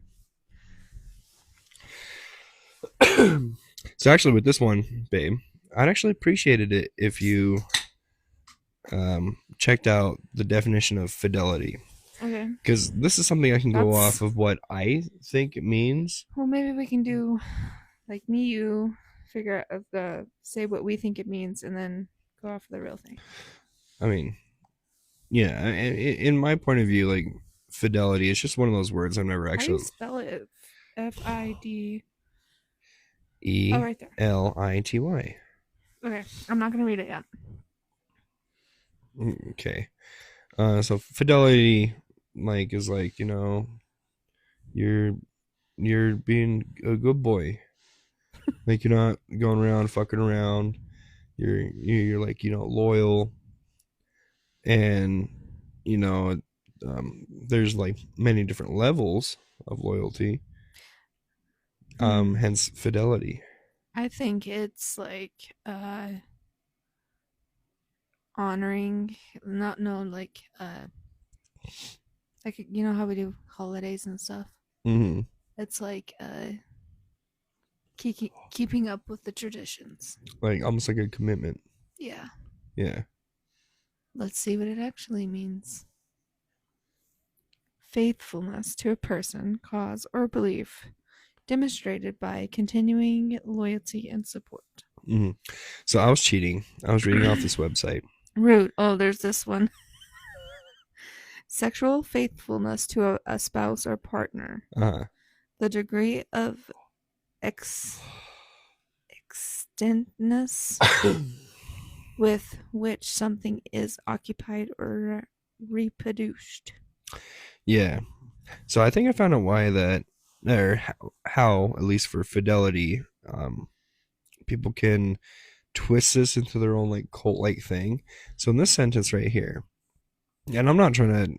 So actually, with this one, babe, I'd actually appreciated it if you checked out the definition of fidelity, Okay. because this is something I can go off That's of what I think it means. well. Maybe we can do like me, you figure out the say what we think it means, and then go off the real thing. I mean, yeah, in my point of view, like fidelity, it's just one of those words I've never How do you actually. spell it? FID. Oh, E right there. L I T Y. Okay, I'm not gonna read it yet. Okay. So fidelity, like, is like, you're you're being a good boy. Like you're not going around fucking around. You're like, loyal, and you know there's like many different levels of loyalty. Hmm. Hence fidelity. I think it's like honoring, not no like you know how we do holidays and stuff. Mm-hmm. It's like keeping up with the traditions. Like almost like a commitment. Yeah. Yeah. Let's see what it actually means. Faithfulness to a person, cause, or belief demonstrated by continuing loyalty and support. Mm-hmm. So I was cheating. I was reading off this website. Root. Oh, there's this one. Sexual faithfulness to a spouse or partner. Uh, The degree of ex- extentness with which something is occupied or reproduced. yeah. So I think I found out why that, or how, at least for fidelity, people can twist this into their own like cult like thing. So in this sentence right here, and I'm not trying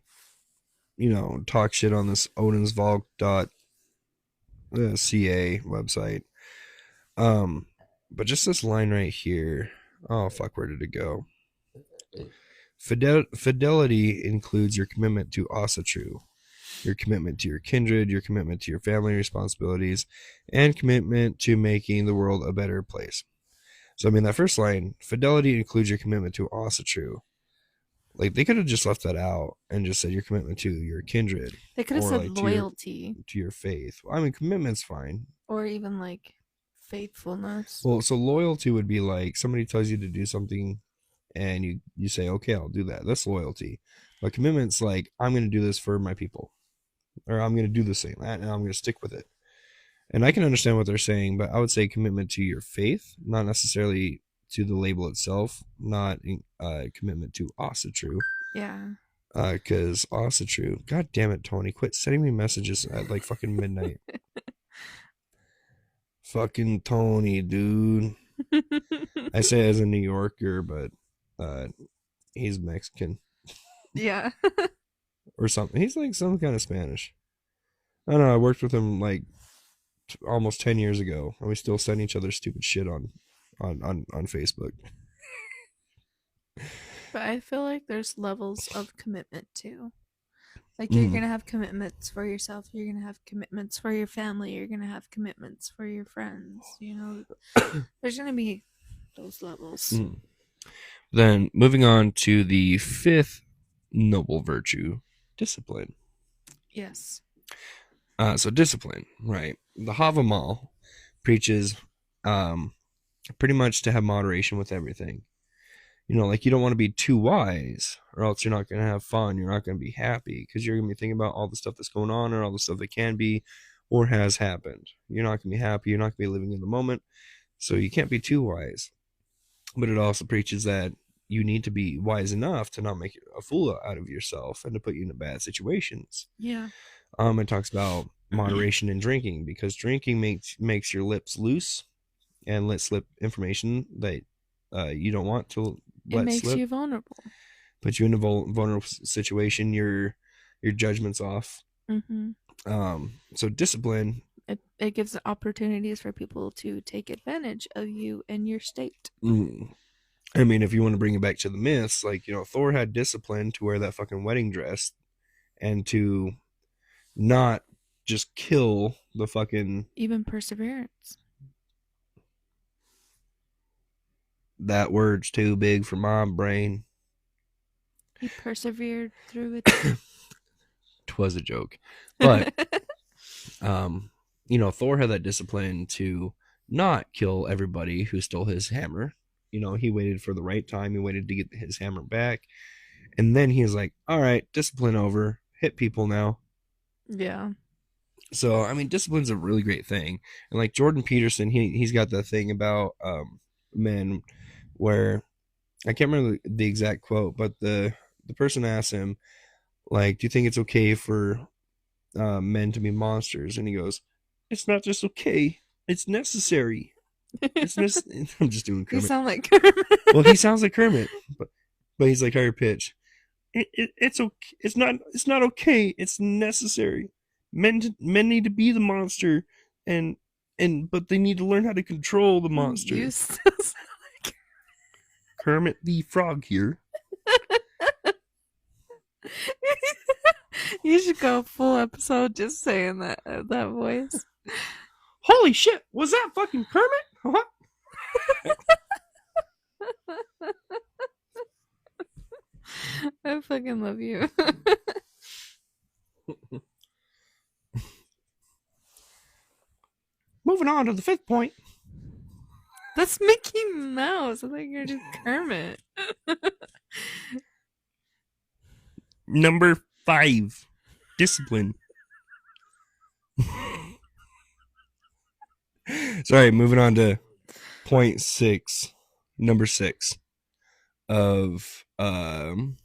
to, talk shit on this Odensvalk.ca website. But just this line right here. Oh fuck, where did it go? Fidelity includes your commitment to asatru, your commitment to your kindred, your commitment to your family responsibilities, and commitment to making the world a better place. So, I mean, that first line, fidelity includes your commitment to asatru. Like, they could have just left that out and just said your commitment to your kindred, They could have or said like to loyalty your faith. I mean, commitment's fine. or even like faithfulness. Well, so loyalty would be like somebody tells you to do something and you say, okay, I'll do that. That's loyalty. But commitment's like, I'm going to do this for my people, or I'm going to do this thing and I'm going to stick with it. And I can understand what they're saying, but I would say commitment to your faith, not necessarily to the label itself, not commitment to asatru. Yeah. Because asatru, god damn it, Tony, quit sending me messages at like fucking midnight. Fucking Tony, dude. I say as a New Yorker, but he's Mexican. Yeah. or something. He's like some kind of Spanish. I don't know. I worked with him like almost 10 years ago, and we still send each other stupid shit on Facebook. But I feel like there's levels of commitment too. Like you're Mm, gonna have commitments for yourself, you're gonna have commitments for your family, you're gonna have commitments for your friends. There's gonna be those levels. mm. Then moving on to the fifth noble virtue, discipline. Yes. So discipline, right? The Havamal preaches um, pretty much to have moderation with everything. Like you don't want to be too wise, or else you're not going to have fun. You're not going to be happy because you're going to be thinking about all the stuff that's going on or all the stuff that can be or has happened. You're not going to be happy. You're not going to be living in the moment. So you can't be too wise. But it also preaches that you need to be wise enough to not make a fool out of yourself and to put you in bad situations. Yeah. It talks about moderation in drinking because drinking makes your lips loose and let slip information that you don't want to It let makes slip. you vulnerable. Put you in a vulnerable situation. Your judgment's off. Mm-hmm. So discipline. It gives opportunities for people to take advantage of you and your state. I mean, if you want to bring it back to the myths, like Thor had discipline to wear that fucking wedding dress and to not just kill the fucking. Even perseverance. That word's too big for my brain. He persevered through it. Twas a joke, but Thor had that discipline to not kill everybody who stole his hammer. He waited for the right time. He waited to get his hammer back, and then he was like, "All right, discipline over. Hit people now." Yeah. So I mean, discipline's a really great thing, and like Jordan Peterson, he's got the thing about men where I can't remember the exact quote, but the person asked him like, "Do you think it's okay for men to be monsters?" And he goes, "It's not just okay; it's necessary. It's I'm just doing You Kermit. sound like Kermit. Well, he sounds like Kermit, but he's like higher pitch. It's okay. It's not okay. It's necessary. Men need to be the monster, and but they need to learn how to control the You monster." still sound like Kermit the Frog here. You should go full episode just saying that voice. Holy shit! Was that fucking Kermit? What? I fucking love you. Moving on to the fifth point. That's Mickey Mouse. I think you're just Kermit. Number 5, discipline. Sorry, moving on to point 6, number 6 of I'm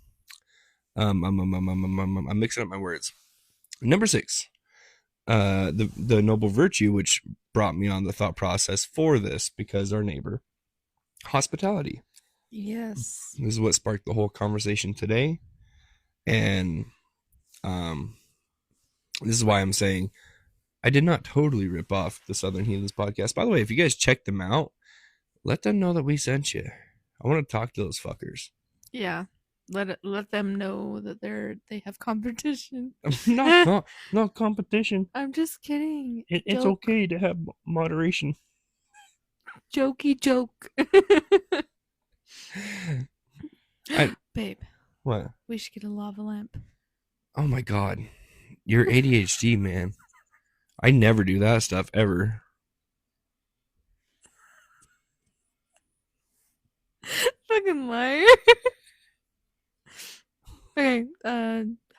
mixing up my words. Number 6, the noble virtue, which brought me on the thought process for this because our neighbor, hospitality. Yes. This is what sparked the whole conversation today, and this is why I'm saying I did not totally rip off the Southern Heathens podcast. By the way, if you guys check them out, let them know that we sent you. I want to talk to those fuckers. Yeah. Let them know that they have competition. Not competition. I'm just kidding. It's okay to have moderation. Jokey joke. Babe, What? we should get a lava lamp. Oh my god. You're ADHD, man. I never do that stuff ever. Fucking liar. Okay,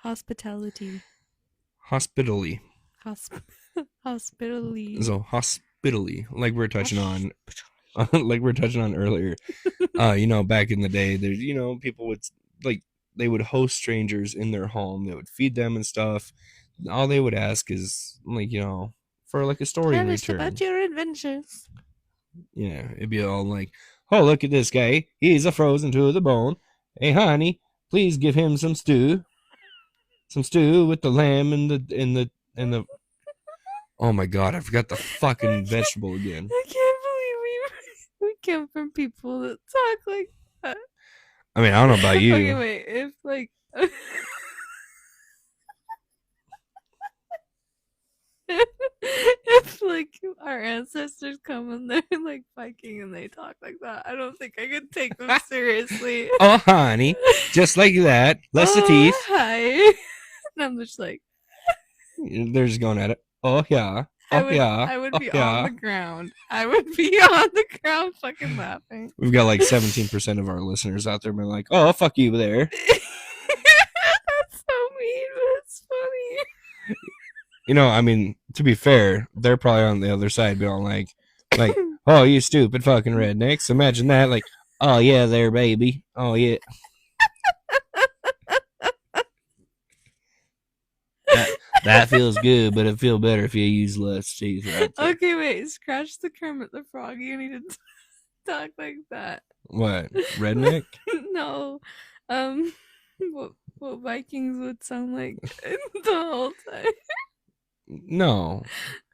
hospitality. Hospitally. Hospitally. So hospitally, like we're touching on like we're touching on earlier. Back in the day, there's people would like they would host strangers in their home. They would feed them and stuff. All they would ask is like, for like a story in Tell us return. about your adventures. Yeah, it'd be all like, "Oh, look at this guy. He's a frozen to the bone. Hey, honey, Please give him some stew with the lamb and the. Oh my god, I forgot the I fucking can't, vegetable again. I can't believe we come from people that talk like that. I mean, I don't know about Okay, you. wait. If like, if like our ancestors come and they're like Viking and they talk like that, I don't think I could take them seriously. Oh, honey, just like that. Less the Oh, teeth. hi. And I'm just like, They're just going at it. Oh yeah. I Oh would, yeah. I would Oh be on yeah. the ground. I would be on the ground, fucking laughing. We've got like 17% of our listeners out there being like, "Oh, fuck you there." That's so mean, but it's funny. I mean, to be fair, they're probably on the other side being like, "Oh, you stupid fucking rednecks." Imagine that, like, "Oh yeah, there, baby. Oh yeah." That that feels good, but it feel better if you use less teeth right there. Okay, wait. Scratch the Kermit the Frog. You need to talk like that. What? Redneck? No. Um, what Vikings would sound like the whole time. No.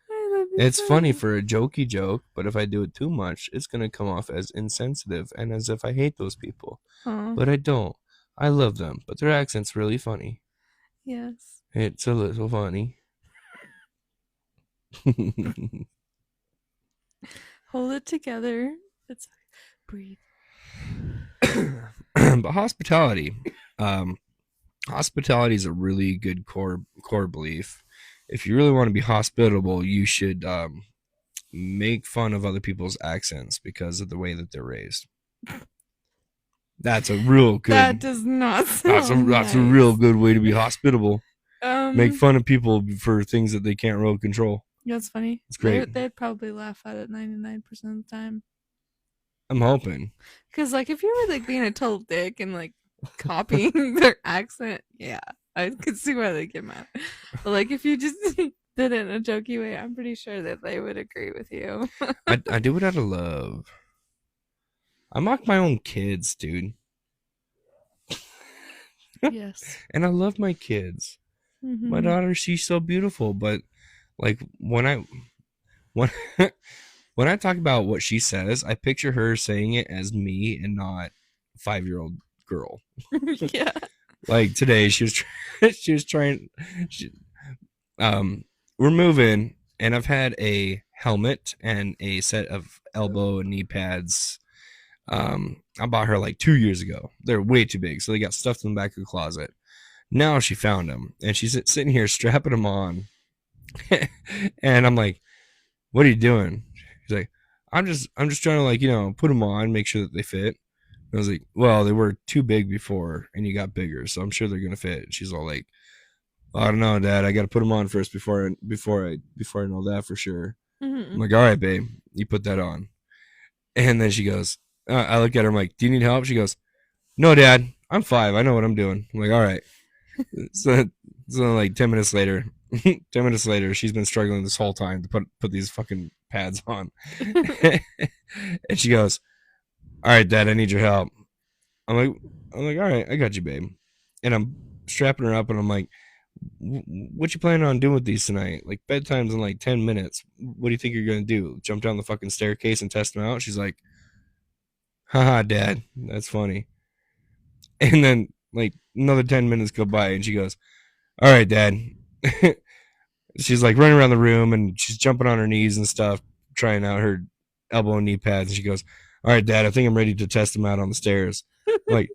That'd be It's funny funny. for a jokey joke, but if I do it too much, it's gonna come off as insensitive and as if I hate those people. Oh, But I don't. I love them, but their accent's really funny. yes. It's a little funny. Hold it together. It's breathe. But hospitality, um, hospitality is a really good core belief. If you really want to be hospitable, you should make fun of other people's accents because of the way that they're raised. That's a real That good. does not That's a sound that's a real nice. good way to be hospitable. Make Um, fun of people for things that they can't really control. that's funny. It's great. They'd probably laugh at it 99% of the time. I'm hoping. Cause like if you were like being a total dick and like copying their accent, yeah, I could see why they get mad. But like if you just did it in a jokey way, I'm pretty sure that they would agree with you. I do it out of love. I mock my own kids, dude, Yes. and I love my kids. My Mm-hmm. daughter, she's so beautiful, but like when when I talk about what she says, I picture her saying it as me and not 5-year-old girl. Yeah. Like today, she was trying. She, um, we're moving, and I've had a helmet and a set of elbow and knee pads. I bought her like 2 years ago. They're way too big, so they got stuffed in the back of the closet. Now she found them, and she's sitting here strapping them on, and I'm like, "What are you doing?" She's like, I'm just trying to like put them on, make sure that they fit." I was like, "Well, they were too big before, and you got bigger, so I'm sure they're gonna fit." She's all like, "I don't know, Dad. I got to put them on first before I know that for sure." I'm Mm-hmm. like, "All right, babe, you put that on." And then she goes, I look at her, I'm like, "Do you need help?" She goes, "No, Dad. I'm 5. I know what I'm doing." I'm like, "All right." So, so like 10 minutes later, 10 minutes later, she's been struggling this whole time to put these fucking pads on, and she goes, "All right, Dad, I need your help." I'm like, "All right, I got you, babe." And I'm strapping her up, and I'm like, "What you planning on doing with these tonight? Like bedtime's in like 10 minutes. What do you think you're gonna do? Jump down the fucking staircase and test them out?" She's like, "Haha, Dad, that's funny." And then like another 10 minutes go by, and she goes, "All right, Dad." She's like running around the room, and she's jumping on her knees and stuff, trying out her elbow and knee pads. And she goes, "All right, Dad, I think I'm ready to test them out on the stairs." I'm like,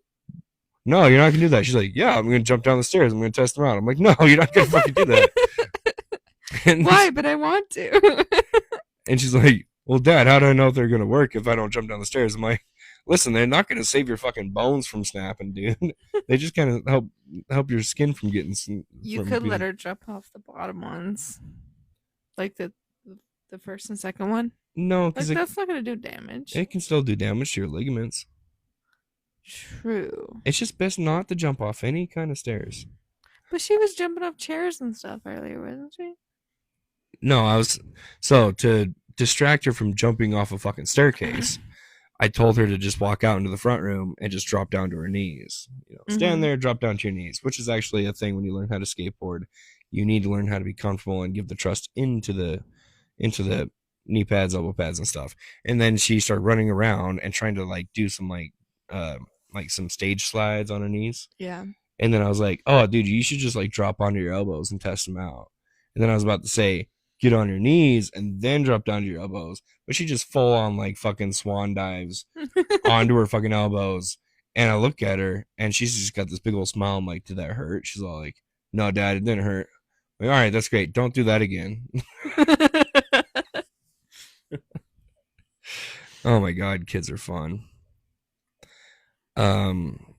"No, you're not gonna do that." She's like, "Yeah, I'm gonna jump down the stairs. I'm gonna test them out." I'm like, "No, you're not gonna fucking do that." And Why? But I want to. and she's like, "Well, Dad, how do I know if they're gonna work if I don't jump down the stairs?" I'm like, "Listen, they're not gonna save your fucking bones from snapping, dude. They just kind of help your skin from getting You from could let being." her jump off the bottom ones, like the first and second one. No, because Like that's not gonna do damage. it can still do damage to your ligaments. True. It's just best not to jump off any kind of stairs. But she was jumping off chairs and stuff earlier, wasn't she? No, I was so to distract her from jumping off a fucking staircase. I told her to just walk out into the front room and just drop down to her knees. Stand Mhm. there, drop down to your knees, which is actually a thing when you learn how to skateboard. You need to learn how to be comfortable and give the trust into the knee pads, elbow pads, and stuff. And then she started running around and trying to like do some like some stage slides on her knees. Yeah. And then I was like, oh, dude, you should just like drop onto your elbows and test them out. And then I was about to say, get on your knees and then drop down to your elbows. But she just full on like fucking swan dives onto her fucking elbows. And I look at her and she's just got this big old smile. I'm like, did that hurt? She's all like, no, dad, it didn't hurt. I'm like, all right, that's great. Don't do that again. Oh my God, kids are fun. Um,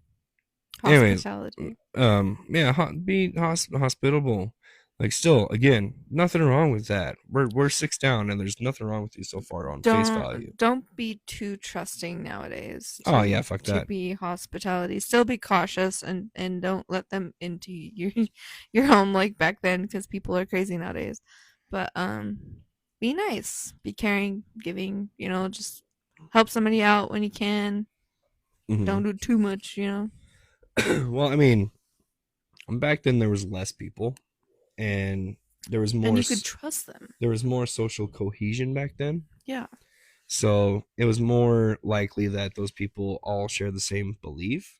anyways, Hospitality. yeah, be hospitable. Like, still, again, nothing wrong with that. We're six down, and there's nothing wrong with you so far on face value. Don't be too trusting nowadays Oh yeah, fuck to that. be hospitality. Still be cautious and don't let them into your home like back then because people are crazy nowadays. But be nice, be caring, giving, just help somebody out when you can. Hmm. Don't do too much, Well, I mean, back then there was less people, and there was and more you could trust them. there was more social cohesion back then. Yeah. So it was more likely that those people all share the same belief.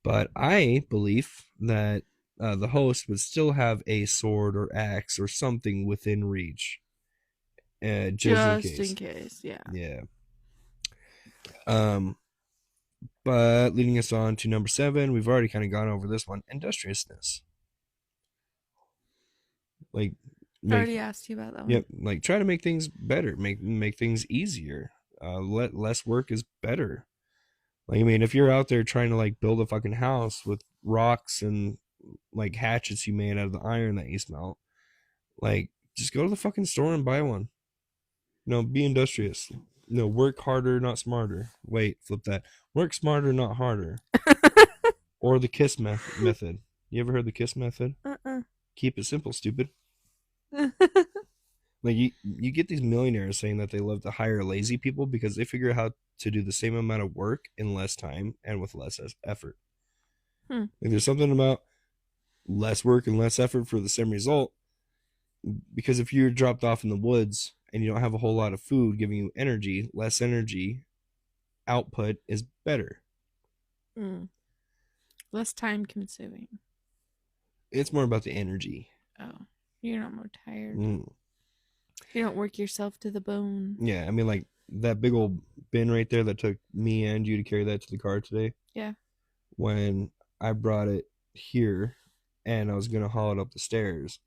But I believe that the host would still have a sword or axe or something within reach, just in Just in case. case, yeah. Yeah. Um, but leading us on to number 7, we've already kind of gone over this one: industriousness. Like, I make already asked you about that one. yep, like try to make things better, make things easier. Let less work is better. Like, I mean, if you're out there trying to like build a fucking house with rocks and like hatchets you made out of the iron that you smelt, like just go to the fucking store and buy one. Be industrious. Work harder, not smarter. Wait, flip that. Work smarter, not harder. Or the KISS method. You ever heard the KISS method? Uh-uh. Keep it simple, stupid. Like you get these millionaires saying that they love to hire lazy people because they figure out how to do the same amount of work in less time and with less effort. Hmm. Like there's something about less work and less effort for the same result. Because if you're dropped off in the woods and you don't have a whole lot of food giving you energy, less energy output is better. Mm. Less time consuming. It's more about the energy. Oh, you're not more tired. Mm. You don't work yourself to the bone. Yeah, I mean, like that big old bin right there that took me and you to carry that to the car today. Yeah. When I brought it here and I was gonna haul it up the stairs,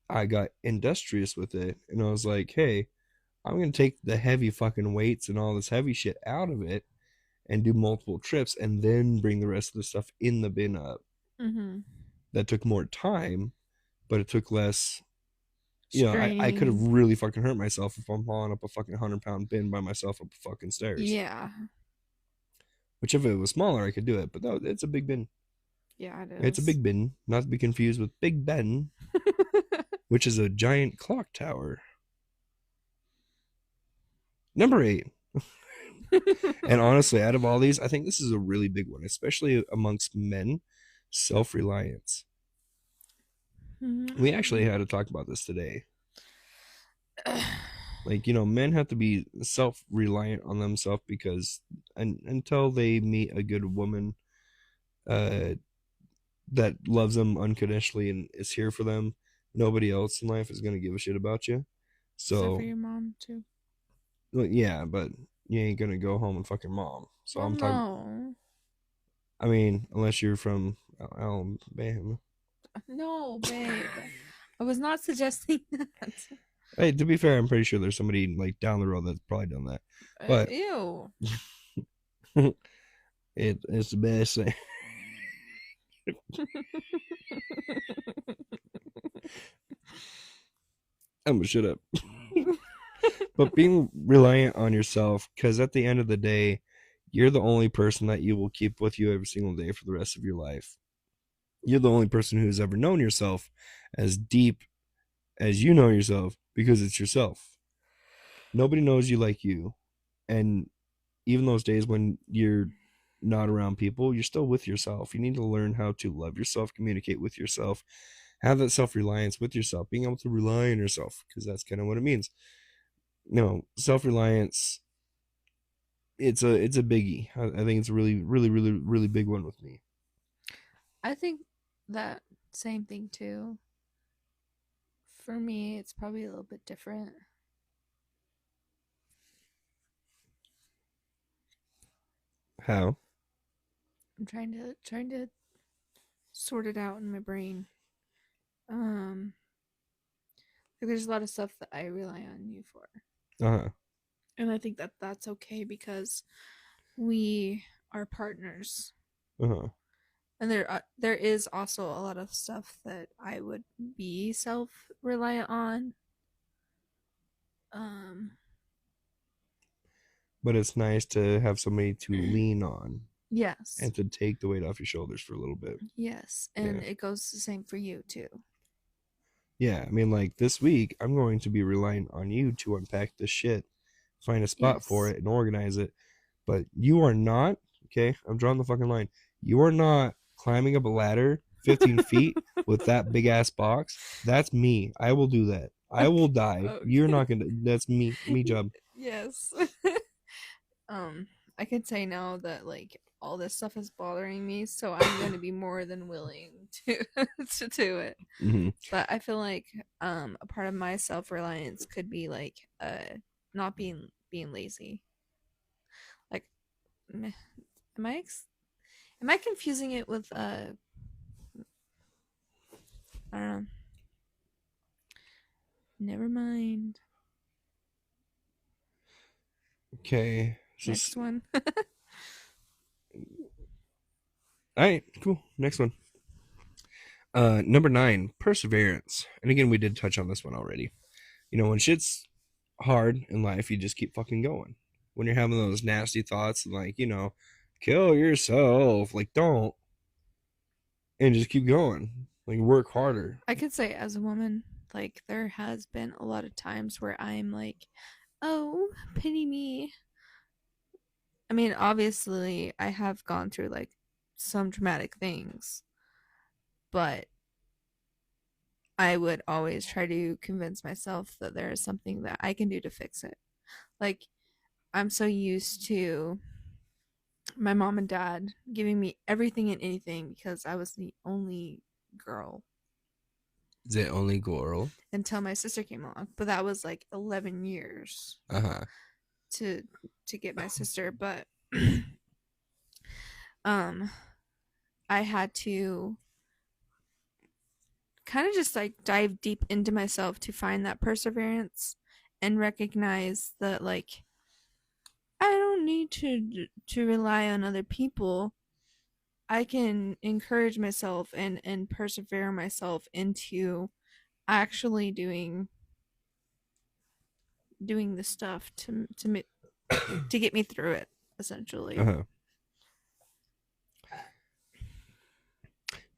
I got industrious with it and I was like, hey, I'm gonna take the heavy fucking weights and all this heavy shit out of it and do multiple trips and then bring the rest of the stuff in the bin up. Mm-hmm. That took more time, but it took less. I could have Straining. really fucking hurt myself if I'm hauling up a fucking 100-pound bin by myself up the fucking stairs. Yeah. Which if it was smaller, I could do it. But no, it's a big bin. Yeah, it It's a is. big bin, not to be confused with Big Ben, which is a giant clock tower. Number 8. And honestly, out of all these, I think this is a really big one, especially amongst men: self-reliance. We actually had to talk about this today. Like, men have to be self-reliant on themselves because until they meet a good woman uh, that loves them unconditionally and is here for them, nobody else in life is going to give a shit about you. Except for So, your mom too. well, yeah, but you ain't going to go home and fuck your mom. So Well, I'm talking, no. I mean, unless you're from Alabama. No, babe. I was not suggesting that. Hey, to be fair, I'm pretty sure there's somebody like down the road that's probably done that. But Ew. it's the best thing. I'm gonna shut up. But being reliant on yourself, because at the end of the day, you're the only person that you will keep with you every single day for the rest of your life. You're the only person who's ever known yourself as deep as you know yourself because it's yourself. Nobody knows you like you. And even those days when you're not around people, you're still with yourself. You need to learn how to love yourself, communicate with yourself, have that self reliance with yourself, being able to rely on yourself, because that's kind of what it means. Self reliance. It's a biggie. I think it's a really, really, really, really big one with me. I think that same thing too. For me, it's probably a little bit different. How? I'm trying to sort it out in my brain. Um, like there's a lot of stuff that I rely on you for, Uh huh. and I think that that's okay because we are partners. Uh huh. And there is also a lot of stuff that I would be self reliant on. Um, But it's nice to have somebody to lean on yes, and to take the weight off your shoulders for a little bit. yes, Yeah. and it goes the same for you too. Yeah. I mean, like this week, I'm going to be relying on you to unpack this shit, find a spot for Yes. it, and organize it. But you are not, okay? I'm drawing the fucking line. You are not climbing up a ladder 15 feet with that big ass box. That's me. I will do that. I will Okay. die. You're Okay. not gonna. That's me. Me job. Yes. um, I can say now that like all this stuff is bothering me, so I'm going to be more than willing to to do it. Hmm. But I feel like a part of my self-reliance could be like not being lazy. Like am am I confusing it with I don't know. Never mind. Okay. Next one. All right. Cool. Next one. Number 9, perseverance. And again, we did touch on this one already. When shit's hard in life, you just keep fucking going. When you're having those nasty thoughts, like, kill yourself, like, don't, and just keep going. Like, work harder. I could say as a woman, like there has been a lot of times where I'm like, "Oh, pity me." I mean, obviously, I have gone through like some traumatic things, but I would always try to convince myself that there is something that I can do to fix it. Like I'm so used to my mom and dad giving me everything and anything because I was the only girl The only girl. until my sister came along. But that was like 11 years Uh huh. to to get my sister, but um I had to kind of just like dive deep into myself to find that perseverance and recognize that like I don't need to rely on other people. I can encourage myself and persevere myself into actually doing the stuff to get me through it Uh essentially. huh.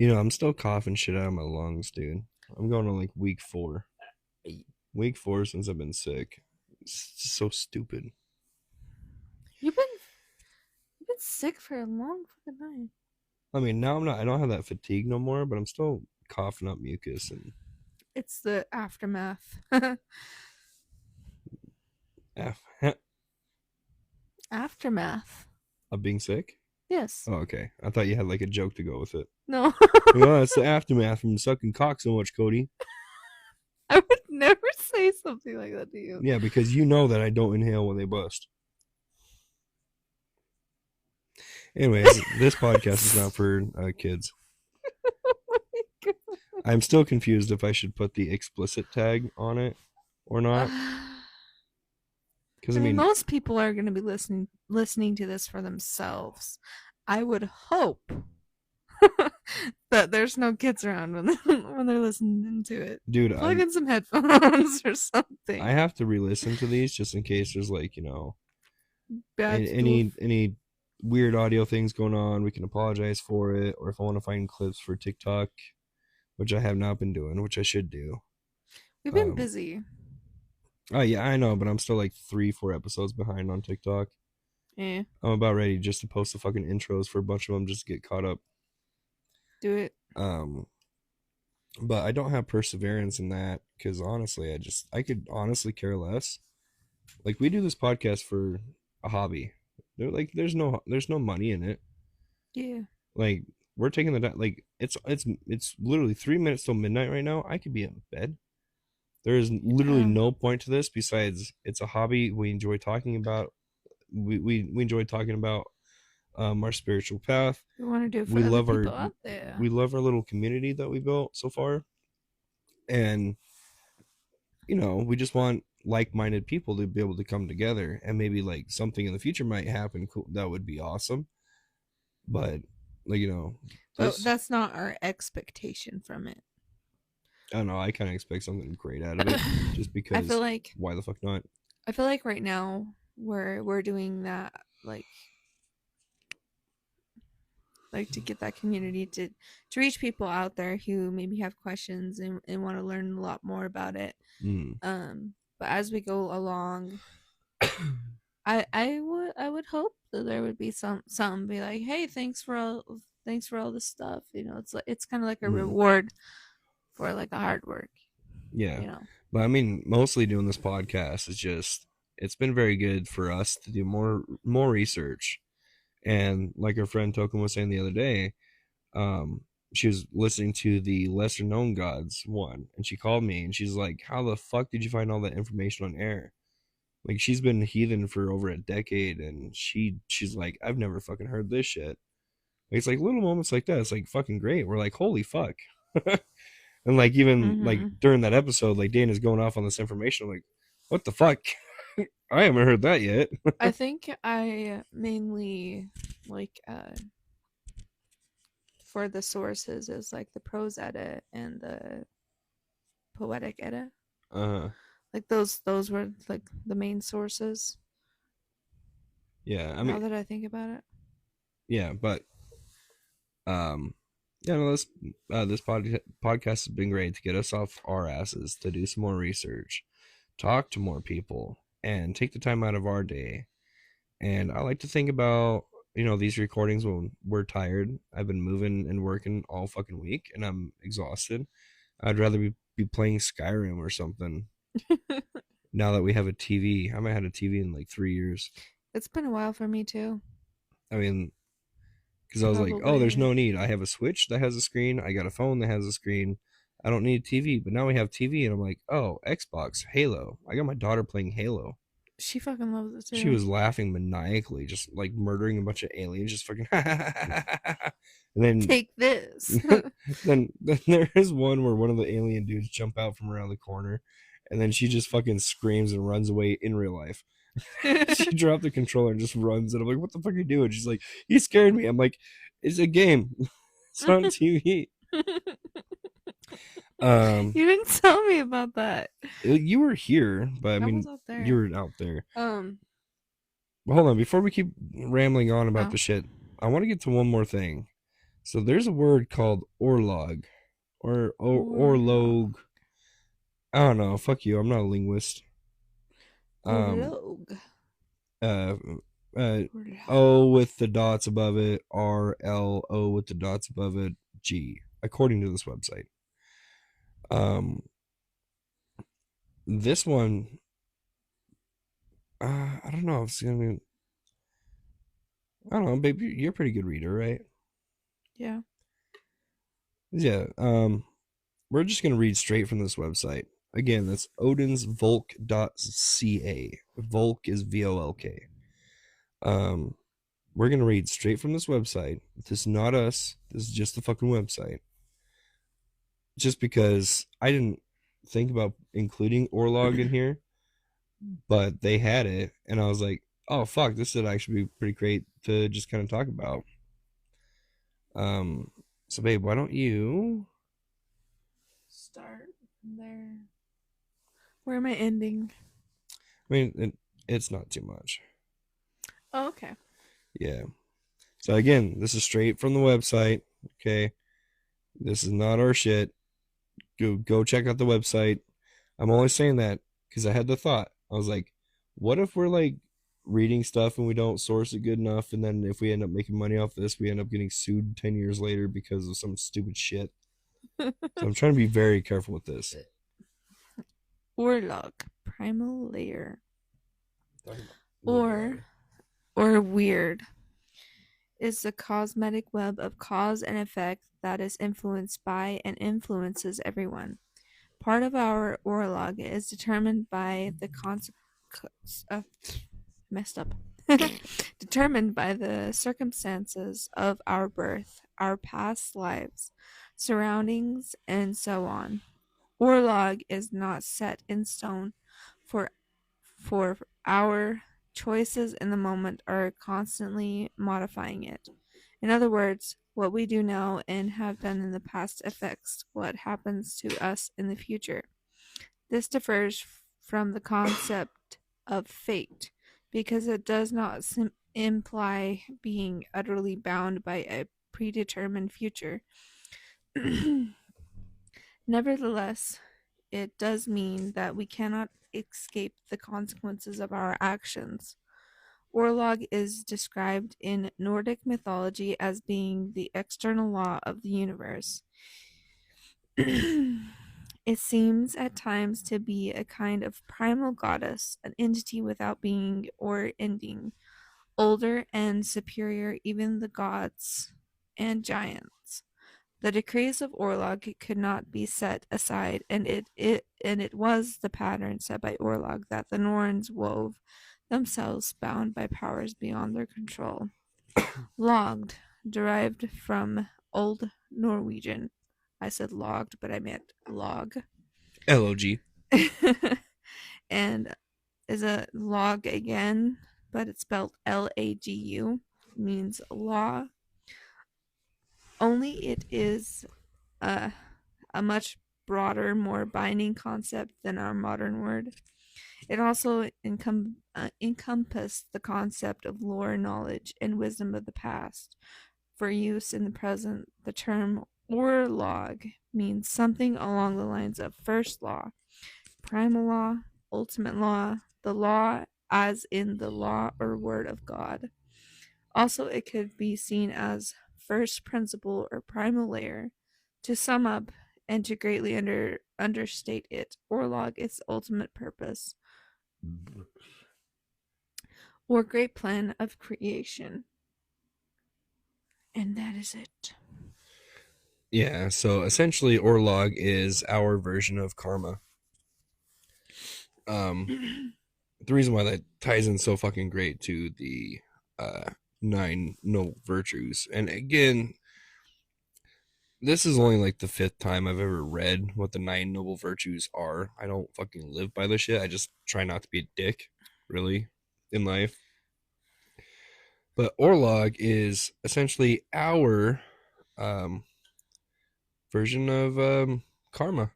I'm still coughing shit out of my lungs, dude. I'm going to like week 4. Week 4 since I've been sick. It's just so stupid. You've been you've been sick for a long fucking time. I mean, now I don't have that fatigue no more, but I'm still coughing up mucus and It's the aftermath. af- Aftermath. of being sick. Yes. Oh, okay. I thought you had like a joke to go with it. No. Oh, it's the aftermath from sucking cock so much, Cody. I would never say something like that to you. Yeah, because you know that I don't inhale when they bust. Anyways, this podcast is not for kids. I'm still confused if I should put the explicit tag on it or not. Because I I mean, mean, most people are going to be listening to this for themselves. I would hope that there's no kids around when they're listening to it. dude, Plug in some headphones or I something. have to re-listen to these just in case there's like Bad stuff. any weird audio things going on. We can apologize for it, or if I want to find clips for TikTok, which I have not been doing, which I should do. We've been Um, busy. oh yeah, I know, but I'm still like 3, 4 episodes behind on TikTok. Yeah, I'm about ready just to post the fucking intros for a bunch of them just to get caught up. do it. Um, but I don't have perseverance in that because honestly, I could honestly care less. Like we do this podcast for a hobby. There's no money in it. Yeah. Like we're taking like it's literally 3 minutes till midnight right now. I could be in bed. There is literally Yeah. no point to this besides it's a hobby we enjoy talking about. We enjoy talking about our spiritual path. We want to do it for We other love people out there. our little community that we built so far, and we just want like-minded people to be able to come together, and maybe like something in the future might happen cool, that would be awesome. But like But this that's not our expectation from it. I don't know. I kind of expect something great out of it, just I feel because. like Why the fuck not? I feel like right now we're doing that like to get that community to reach people out there who maybe have questions and want to learn a lot more about it. Mm. But as we go along, I would hope that there would be some be like, hey, thanks for all this stuff. It's kind of like a Mm. reward for like the hard work. Yeah, You know. but I mean, mostly doing this podcast is just it's been very good for us to do more research, and like our friend Token was saying the other day, um, she was listening to the lesser known gods one, and she called me and she's like, "How the fuck did you find all that information on air?" Like she's been heathen for over a decade, and she's like, "I've never fucking heard this shit." Like, it's like little moments like that. It's like fucking great. We're like, "Holy fuck." And like even like Mm-hmm. during that episode, like Dana's going off on this information. I'm like, what the fuck? I haven't heard that yet. I think I mainly like for the sources is like the prose edit and the poetic edit. Uh, Like those were like the main sources. yeah. I mean, Now that I think about it. yeah, but um, yeah. No, this podcast has been great to get us off our asses to do some more research, talk to more people, and take the time out of our day. And I like to think about these recordings when we're tired. I've been moving and working all fucking week, and I'm exhausted. I'd rather be playing Skyrim or something. Now that we have a TV, I haven't had a TV in like 3 years. It's been a while for me too. I mean, because I was like, oh, there's Probably no need. I have a Switch that has a screen. I got a phone that has a screen. I don't need a TV. But now we have TV, and I'm like, oh, Xbox, Halo. I got my daughter playing Halo. she fucking loves it She too. was laughing maniacally, just like murdering a bunch of aliens, just fucking. And then, Take this. then there is one where one of the alien dudes jump out from around the corner, and then she just fucking screams and runs away in real life. She dropped the controller and just runs, and I'm like, "What the fuck are you doing?" She's like, "You scared me." I'm like, "It's a game. It's on TV." Um, You didn't tell me about that. you were here, but I I mean, was out you there. were out there. Um. But hold on, before we keep rambling on about Oh. the shit, I want to get to one more thing. So there's a word called orlog, Orlog. orlog. I don't know. Fuck you. I'm not a linguist. Um, Orlog. uh, uh, Orlog. O with the dots above it, RLO with the dots above it, G, according to this website. Um, this one, I don't know. If it's gonna be, I don't know, baby. You're a pretty good reader, right? Yeah. Yeah. We're just gonna read straight from this website. Again, that's odinsvolk.ca. Volk is VOLK. Um, we're gonna read straight from this website. This is not us. This is just the fucking website. Just because I didn't think about including Orlog in here, but they had it, and I was like, oh fuck, this would actually be pretty great to just kind of talk about. Um, so babe, why don't you? Start there. Where am I ending? I mean, it's not too much. Oh, okay. Yeah. So again, this is straight from the website. Okay, this is not our shit. Go check out the website. I'm only saying that because I had the thought. I was like, what if we're like reading stuff and we don't source it good enough, and then if we end up making money off this, we end up getting sued 10 years later because of some stupid shit. So I'm trying to be very careful with this. Orlog, primal layer. Talking about Or, literary. or weird, is the cosmetic web of cause and effect that is influenced by and influences everyone. Part of our orlog is determined by the messed up. Determined by the circumstances of our birth, our past lives, surroundings, and so on. Orlog is not set in stone, for our choices in the moment are constantly modifying it. In other words, what we do now and have done in the past affects what happens to us in the future. This differs from the concept of fate because it does not imply being utterly bound by a predetermined future. Nevertheless, it does mean that we cannot escape the consequences of our actions. Orlog is described in Nordic mythology as being the external law of the universe. It seems at times to be a kind of primal goddess, an entity without being or ending, older and superior even the gods and giants. The decrees of Orlog could not be set aside, and it was the pattern set by Orlog that the Norns wove themselves, bound by powers beyond their control. Logged, derived from Old Norwegian. I said logged, but I meant log. LOG. And is a log again, but it's spelled Lagu, means law. Only it is a, a much broader, more binding concept than our modern word. It also encompassed the concept of lore knowledge and wisdom of the past. For use in the present, the term orlog means something along the lines of first law, primal law, ultimate law, the law as in the law or word of God. Also, it could be seen as first principle or primal layer. To sum up and to greatly understate it, orlog its ultimate purpose or great plan of creation. And that is it. Yeah, so essentially Orlog is our version of karma. Um the reason why that ties in so fucking great to the uh nine noble virtues. And again, this is only like the fifth time I've ever read what the nine noble virtues are. I don't fucking live by this shit. I just try not to be a dick, really, in life. But Orlog is essentially our um, version of karma.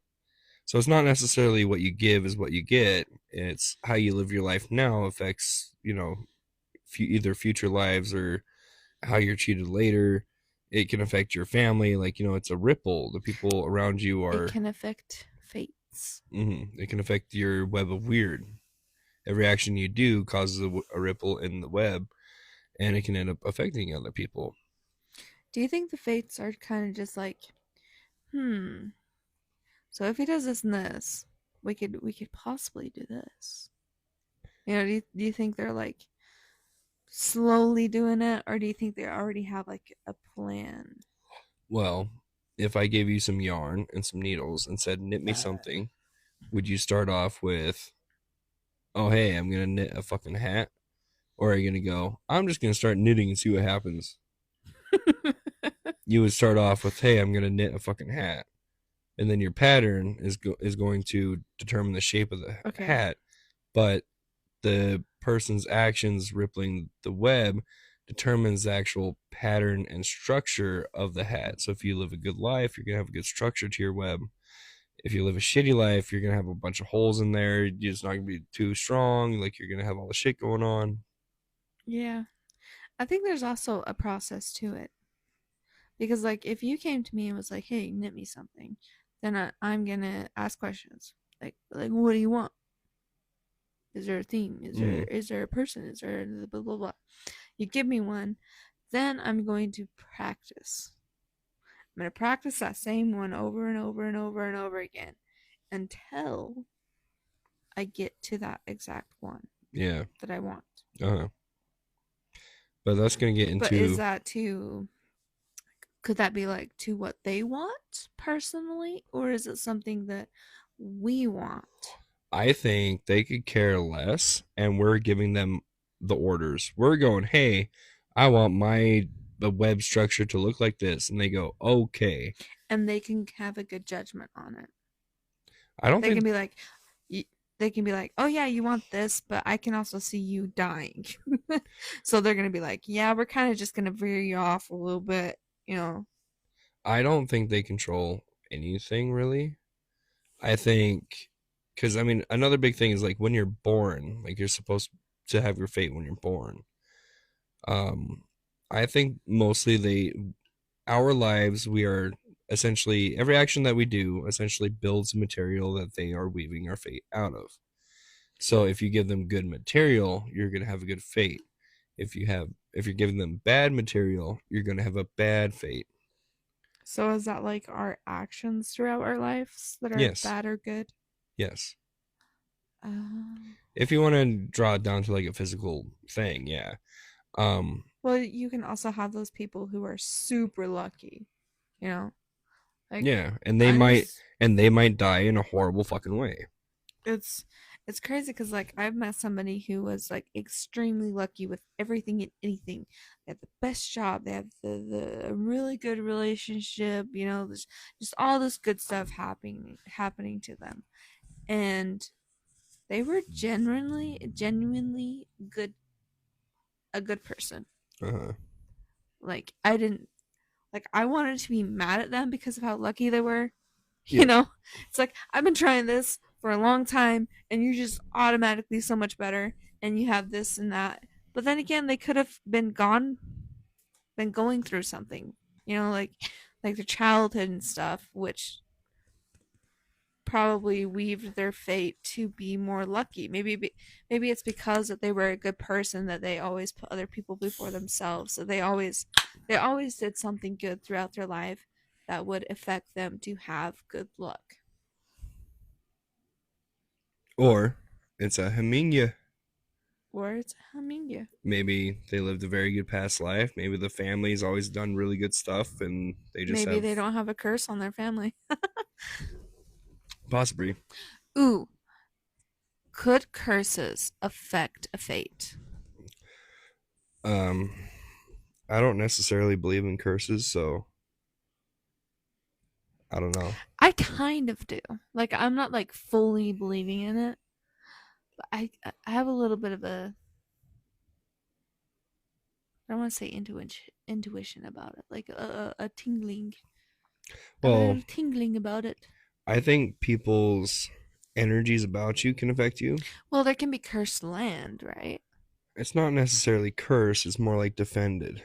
So it's not necessarily what you give is what you get. It's how you live your life now affects, either future lives or how you're treated later. It can affect your family. Like, it's a ripple. The people around you It are, can affect fates. it can affect your web of weird. Every action you do causes a ripple in the web, and it can end up affecting other people. Do you think the fates are kind of just like, so if he does this and this, we could possibly do this. Do you think they're like slowly doing it, or do you think they already have like a plan? Well, if I gave you some yarn and some needles and said, knit me something, would you start off with, oh, hey, I'm going to knit a fucking hat? Or are you going to go, I'm just going to start knitting and see what happens? You would start off with, hey, I'm going to knit a fucking hat. And then your pattern is going to determine the shape of the Okay. hat. But the person's actions rippling the web determines the actual pattern and structure of the hat. So if you live a good life, you're going to have a good structure to your web. If you live a shitty life, you're going to have a bunch of holes in there. It's not going to be too strong. Like, you're going to have all the shit going on. Yeah. I think there's also a process to it. Because like if you came to me and was like, "Hey, knit me something," then I'm gonna ask questions like what do you want? Is there a theme? Is there Mm, is there a person? Is there blah blah blah? You give me one, then I'm going to practice. I'm going to practice that same one over and over and over and over again until I get to that exact one yeah. that I want. Uh-huh. But that's gonna get But is into. that could that be like to what they want personally, or is it something that we want? I think they could care less, and we're giving them the orders. We're going, hey, I want my the web structure to look like this, and they go, okay. And they can have a good judgment on it. I don't They think can be like, they can be like, oh yeah, you want this, but I can also see you dying. So they're gonna be like, yeah, we're kind of just gonna veer you off a little bit, you know. I don't think they control anything really. I think because I mean another big thing is like when you're born, like you're supposed to have your fate when you're born. Um, I think mostly our lives we are essentially every action that we do essentially builds material that they are weaving our fate out of. So if you give them good material, you're gonna have a good fate. If you're giving them bad material, you're gonna have a bad fate. So is that like our actions throughout our lives that are Yes, bad or good? yes. Uh, If you want to draw it down to like a physical thing, yeah. Um, well, you can also have those people who are super lucky, you know. Like yeah, I just and they might die in a horrible fucking way. it's it's crazy because like I've met somebody who was like extremely lucky with everything and anything. They have the best job, they have the really good relationship, you know, there's just all this good stuff happening to them. And they were genuinely good, a good person. Uh-huh. Like I didn't like I wanted to be mad at them because of how lucky they were. You Yep. know, it's like I've been trying this for a long time, and you're just automatically so much better, and you have this and that. But then again, they could have been going through something, you know, like their childhood and stuff, which probably weaved their fate to be more lucky. Maybe it's because that they were a good person that they always put other people before themselves. So they always did something good throughout their life that would affect them to have good luck. Or it's a Heminia. Or it's humming you. Maybe they lived a very good past life. Maybe the family's always done really good stuff and they just Maybe have they don't have a curse on their family. possibly. Ooh, could curses affect a fate? Um, I don't necessarily believe in curses, so I don't know. I kind of do. Like I'm not like fully believing in it, but I have a little bit of a I don't want to say intuition about it, like a tingling. I have a Well, little tingling about it. I think people's energies about you can affect you. Well, there can be cursed land, right? It's not necessarily cursed, it's more like defended.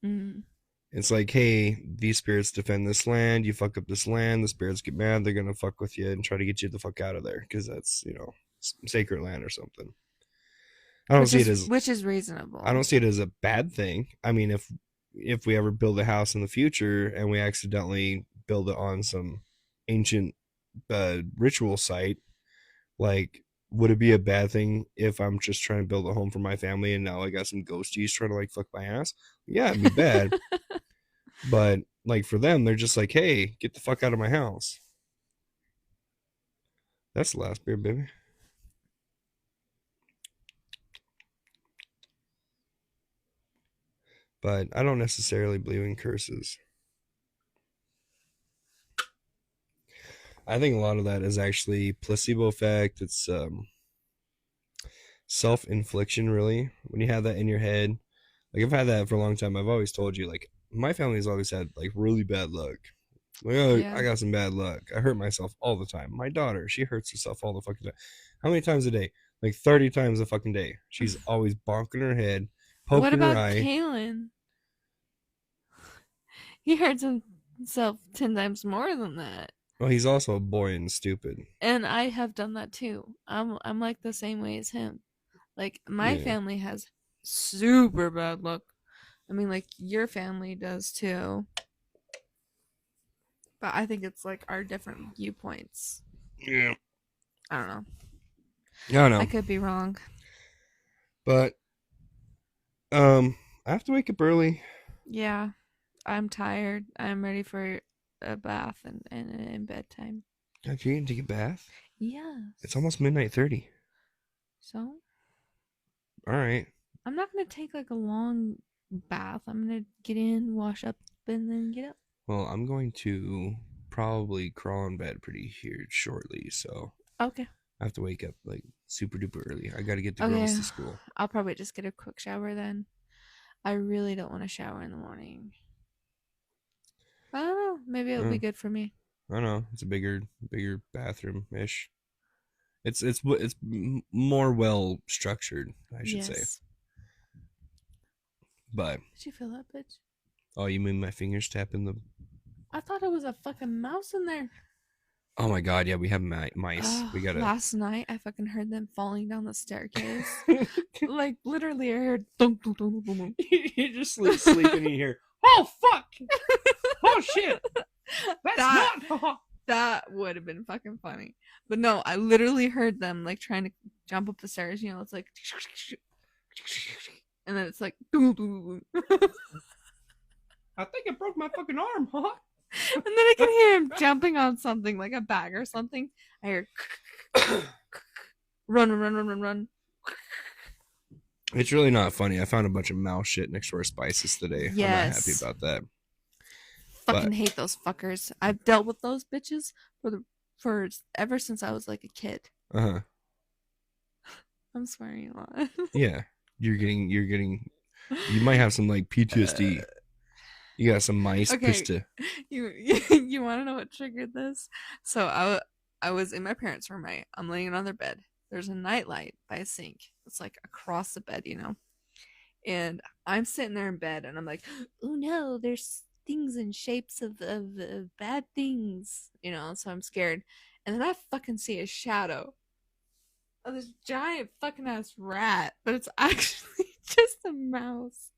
Mm. It's like, hey, these spirits defend this land. You fuck up this land, the spirits get mad. They're gonna fuck with you and try to get you the fuck out of there because that's sacred land or something. I don't Which see it is as which is I don't reasonable. see it as a bad thing. I mean, if we ever build a house in the future and we accidentally build it on some ancient ritual site, like would it be a bad thing if I'm just trying to build a home for my family and now I got some ghosties trying to like fuck my ass? Yeah, it'd be bad. But like for them, they're just like, hey, get the fuck out of my house. That's the last beer, baby. But I don't necessarily believe in curses. I think a lot of that is actually placebo effect. It's self infliction, really. When you have that in your head, like I've had that for a long time. I've always told you, like my family's always had like really bad luck. Like, oh, I Yeah. got some bad luck. I hurt myself all the time. My daughter, she hurts herself all the fucking time. How many times a day? Like 30 times a fucking day. She's always bonking her head, What poking her about eye. Kalen? He hurts himself 10 times more than that. Well, he's also a boy and stupid. And I have done that too. I'm like the same way as him. Like my Yeah. family has super bad luck. I mean, like your family does too. But I think it's like our different viewpoints. Yeah. I don't know. I don't I know. could be wrong. But I have to wake up early. Yeah, I'm tired. I'm ready for a bath and bedtime. Okay, you can take a bath. It's Yes. almost midnight 30. So All right. I'm not gonna take like a long bath. I'm gonna get in, wash up, and then get up. Well, I'm going to probably crawl in bed pretty here shortly, so Okay. I have to wake up like super duper early. I got to get the girls Okay. to school. I'll probably just get a quick shower then. I really don't want to shower in the morning. I don't know. Maybe it'll Uh, be good for me. I don't know. It's a bigger bathroom ish. It's more well structured, I should say. Yes. But Did you feel that, bitch? oh, you mean my fingers tapping the? I thought it was a fucking mouse in there. Oh my god, yeah, we have mice. Oh, We gotta. last night I fucking heard them falling down the staircase. Like literally, I heard thunk, thunk, thunk, thunk, thunk. You just sleeping in here. Oh fuck! Oh shit! That's That not. that would have been fucking funny. But no, I literally heard them like trying to jump up the stairs. You know, it's like, and then it's like, and then I think I broke my fucking arm, huh? I can hear him jumping on something like a bag or something. I hear run, run, run, run, run, run. It's really not funny. I found a bunch of mouse shit next to our spices today. I'm not happy Yes, about that. fucking But hate those fuckers. I've dealt with those bitches for ever since I was like a kid. uh-huh. I'm swearing a lot. Yeah. You're getting you might have some like PTSD. You got some mice Okay, pista. you want to know what triggered this? So I was in my parents' room. I'm laying on their bed. There's a nightlight by a sink. It's like across the bed, you know. And I'm sitting there in bed, and I'm like, oh no, there's things and shapes of bad things, you know. So I'm scared, and then I fucking see a shadow of this giant fucking ass rat, but it's actually just a mouse.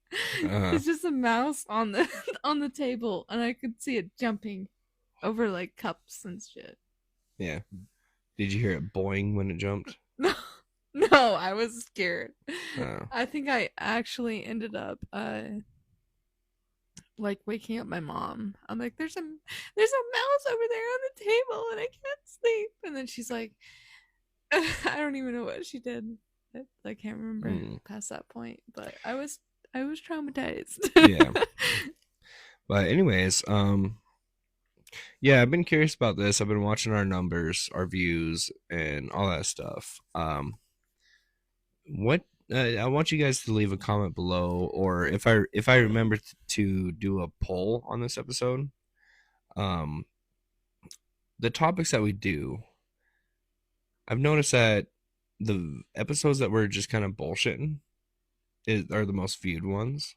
Uh-huh. It's just a mouse on the on the table, and I could see it jumping over like cups and shit. Yeah. Did you hear it boing when it jumped? No, no, I was scared. Oh. I think I actually ended up like waking up my mom. I'm like, there's a mouse over there on the table, and I can't sleep. And then she's like, I don't even know what she did. I can't remember Mm. past that point, but I was traumatized. Yeah. But anyways, yeah, I've been curious about this. I've been watching our numbers, our views, and all that stuff. What I want you guys to leave a comment below, or if I remember to do a poll on this episode, um, the topics that we do, I've noticed that the episodes that we're just kind of bullshitting are the most viewed ones.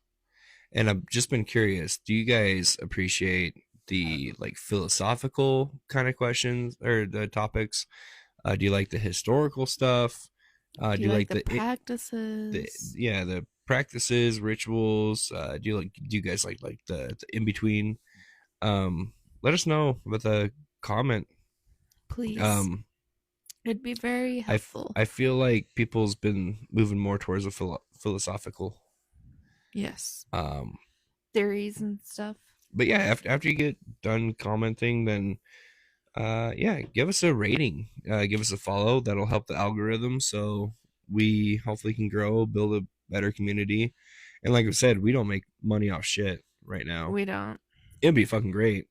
And I've just been curious, do you guys appreciate the like philosophical kind of questions or the topics? Do you like the historical stuff? Do Do you you like like the the practices? yeah, the practices, rituals? Do you guys like the in between? Let us know with a comment. Please. Um, It'd be very helpful. I feel like people's been moving more towards a philosophical. Yes. Um, Theories and stuff. but yeah, after you get done commenting, then yeah, give us a rating, give us a follow. That'll help the algorithm, so we hopefully can grow, build a better community. And like I said, we don't make money off shit right now. We don't. It'd be fucking great.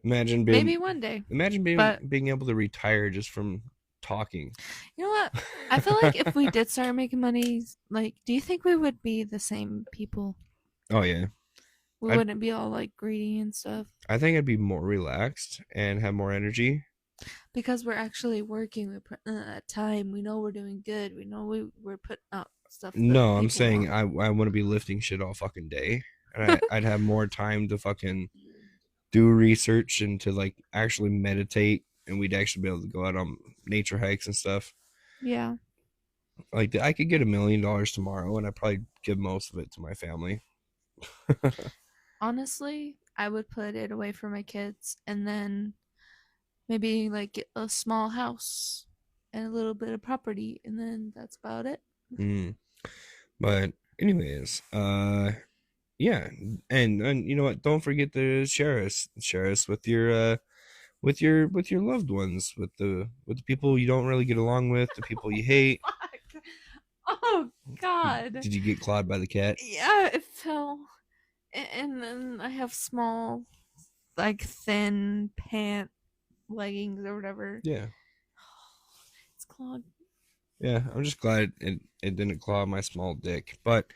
Imagine being Maybe one day. imagine being But being able to retire just from talking. you know what? I feel like if we did start making money, like, do you think we would be the same people? Oh yeah, We I wouldn't be all like greedy and stuff I think I'd be more relaxed and have more energy. because we're actually working. We're putting in that time. We know we're doing good. We know we're putting out stuff that No, I'm people saying want. I want to be lifting shit all fucking day, and I'd have more time to fucking do research and to like actually meditate, and we'd actually be able to go out on nature hikes and stuff. Yeah. Like I could get $1 million tomorrow, and I probably give most of it to my family. Honestly, I would put it away for my kids and then maybe like get a small house and a little bit of property and then that's about it. Mm. But anyways, yeah, and you know what? Don't forget to share us with your loved ones, with the people you don't really get along with, the people you hate. Fuck. Oh God. Did you get clawed by the cat? Yeah, it fell. And then I have small, like thin pant leggings or whatever. Yeah. It's clogged. Yeah, I'm just glad it didn't claw my small dick. But,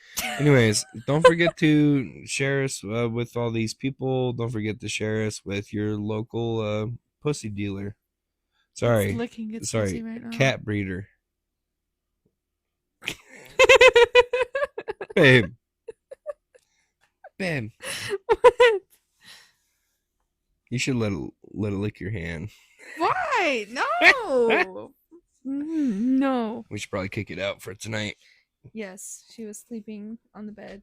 anyways, don't forget to share us with all these people. Don't forget to share us with your local pussy dealer. It's Sorry, licking its pussy sorry, right now. cat breeder. Babe, babe, What? you should let it lick your hand. Why? No. No. We should probably kick it out for tonight. Yes, she was sleeping on the bed.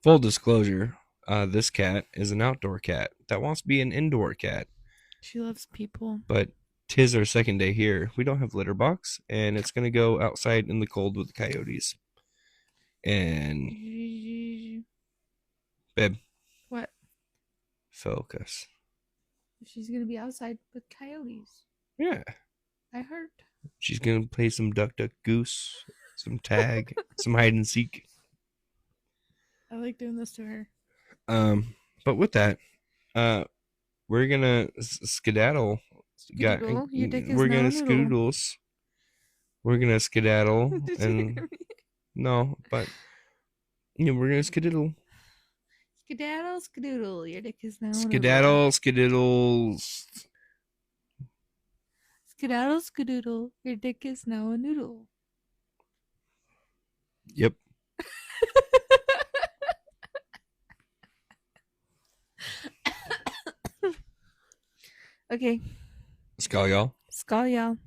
Full disclosure, this cat is an outdoor cat that wants to be an indoor cat. She loves people. But 'tis our second day here. We don't have litter box, and it's gonna go outside in the cold with the coyotes. And babe, What? focus. She's gonna be outside with coyotes. Yeah, I heard. she's gonna play some duck duck goose, some tag, some hide and seek. I like doing this to her. But with that, uh, we're gonna skedaddle. Got Skedoodle, your dick is we're now gonna a noodle. skedoodles. We're gonna skedaddle Did you and hear me? no, but we're gonna skedaddle. Skedaddle, skedoodle, your dick is now a noodle. Skedaddle, skedaddles. Skedaddle, skedoodle, your dick is now a noodle. Yep. Okay. Skäl, y'all. Skäl, y'all.